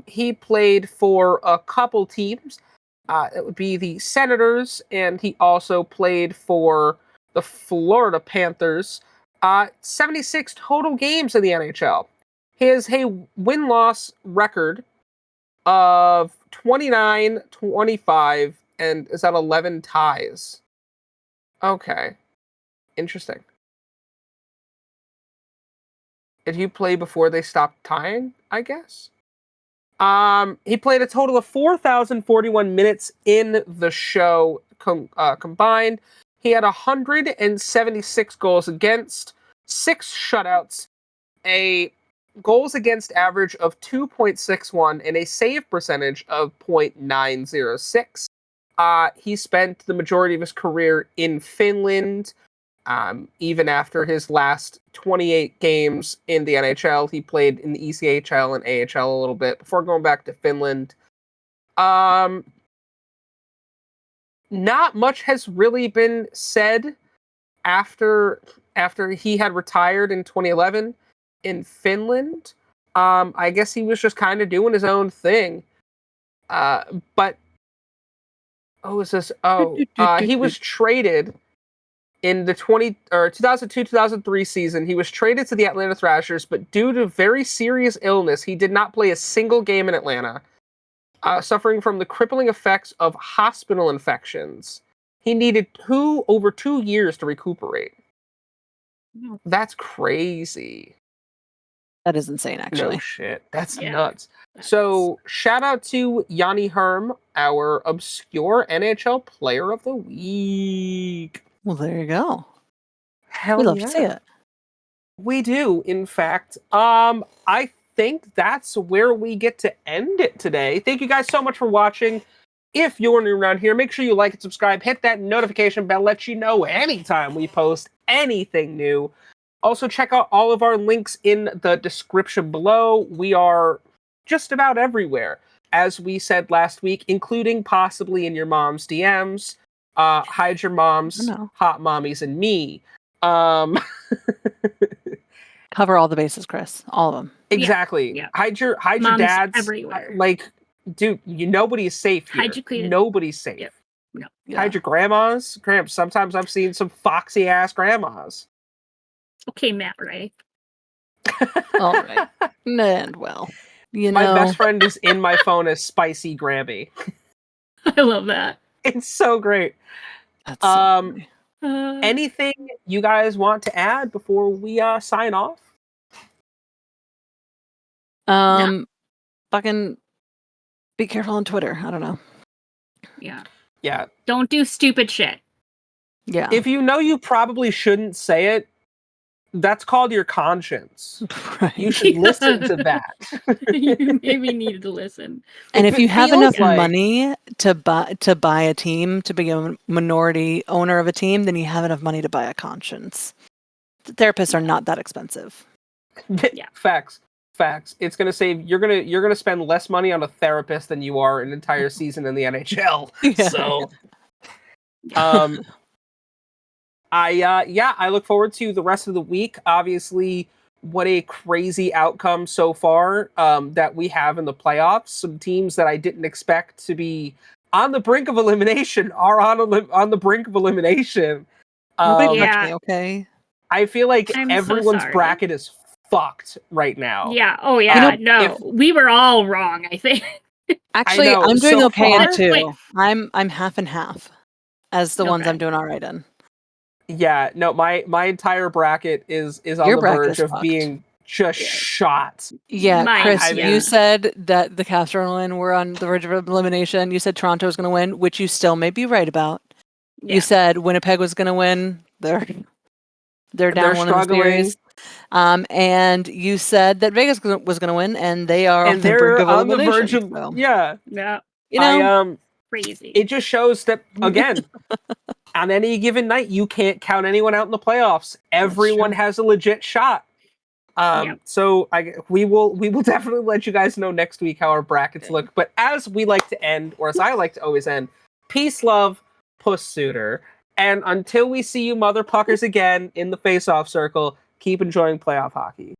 A: He played for a couple teams. It would be the Senators, and he also played for the Florida Panthers. 76 total games in the NHL. He has a win-loss record of 29, 25, and is at 11 ties. Okay. Interesting. Did he play before they stopped tying, I guess? He played a total of 4,041 minutes in the show combined. He had 176 goals against, 6 shutouts, a goals against average of 2.61, and a save percentage of .906. He spent the majority of his career in Finland. Even after his last 28 games in the NHL, he played in the ECHL and AHL a little bit before going back to Finland. Not much has really been said after he had retired in 2011 in Finland. I guess he was just kind of doing his own thing. But he was traded in the 2002-2003 season. He was traded to the Atlanta Thrashers, but due to very serious illness, he did not play a single game in Atlanta, suffering from the crippling effects of hospital infections. He needed over 2 years to recuperate. That's crazy.
B: That is insane, actually.
A: No shit. That's
C: Yeah.
A: nuts. So, shout out to Jani Herm, our obscure NHL player of the week.
B: Well, there you go.
A: Hell
B: We love
A: yeah.
B: to see it.
A: We do, in fact. I think that's where we get to end it today. Thank you guys so much for watching. If you're new around here, make sure you like and subscribe. Hit that notification bell, let you know anytime we post anything new. Also, check out all of our links in the description below. We are just about everywhere, as we said last week, including possibly in your mom's DMs. Hide your moms,
B: know.
A: hot mommies, and me.
B: Cover all the bases, Chris. All of them.
A: Exactly.
C: Yeah.
A: Hide your
C: Moms
A: dads.
C: everywhere.
A: Like, dude, nobody's safe here.
C: Hide your kids.
A: Nobody's safe.
C: Yep. No.
B: Yeah.
A: Hide your grandmas. Sometimes I've seen some foxy ass grandmas.
C: Okay, Matt Ray.
B: All right. And well, you
A: My
B: know,
A: best friend is in my phone as Spicy Grammy.
C: I love that.
A: It's so great.
B: that's so funny.
A: Anything you guys want to add before we sign off?
B: Fucking be careful on Twitter. I don't know.
C: Yeah.
A: Yeah.
C: Don't do stupid shit.
B: Yeah.
A: If you know you probably shouldn't say it, that's called your conscience.
B: Right.
A: You should listen to that.
C: You maybe needed to listen.
B: And if you have enough
A: feels like-
B: money to buy a team, to be a minority owner of a team, then you have enough money to buy a conscience. Therapists are not that expensive.
C: Yeah.
A: Facts. It's gonna save. You're gonna spend less money on a therapist than you are an entire season in the NHL.
B: Yeah.
A: So, I look forward to the rest of the week. Obviously, what a crazy outcome so far that we have in the playoffs. Some teams that I didn't expect to be on the brink of elimination are on the brink of elimination.
B: Nobody
C: Yeah.
B: touch me, okay?
A: I feel like
C: I'm so
A: everyone's
C: sorry.
A: bracket is fucked right now.
C: Yeah. Oh yeah.
A: You know,
C: we were all wrong, I think.
B: Actually,
A: know,
B: I'm doing
A: so
B: okay in
A: far-
B: two.
C: Wait.
B: I'm half and half as the ones
C: Okay.
B: I'm doing all right in.
A: Yeah, no, my entire bracket is on
B: Your
A: the
B: bracket
A: verge
B: is
A: of
B: fucked.
A: being just shot.
B: Yeah,
C: Mine,
B: Chris,
C: yeah.
B: you said that the Caps were going to win. We're on the verge of elimination. You said Toronto was going to win, which you still may be right about.
C: Yeah.
B: You said Winnipeg was going to win. They're down
A: They're
B: one in the
A: struggling.
B: series. And you said that Vegas was going to win, and they are on
A: And
B: the brink
A: they're
B: of
A: on the
B: elimination.
A: verge of
B: So,
A: yeah.
B: you know,
C: Crazy.
A: It just shows that again, on any given night, you can't count anyone out in the playoffs. Everyone
B: true.
A: has a legit shot. So we will definitely let you guys know next week how our brackets look. But as we like to end, or as I like to always end, peace, love, puss suitor. And until we see you motherfuckers again in the face-off circle, keep enjoying playoff hockey.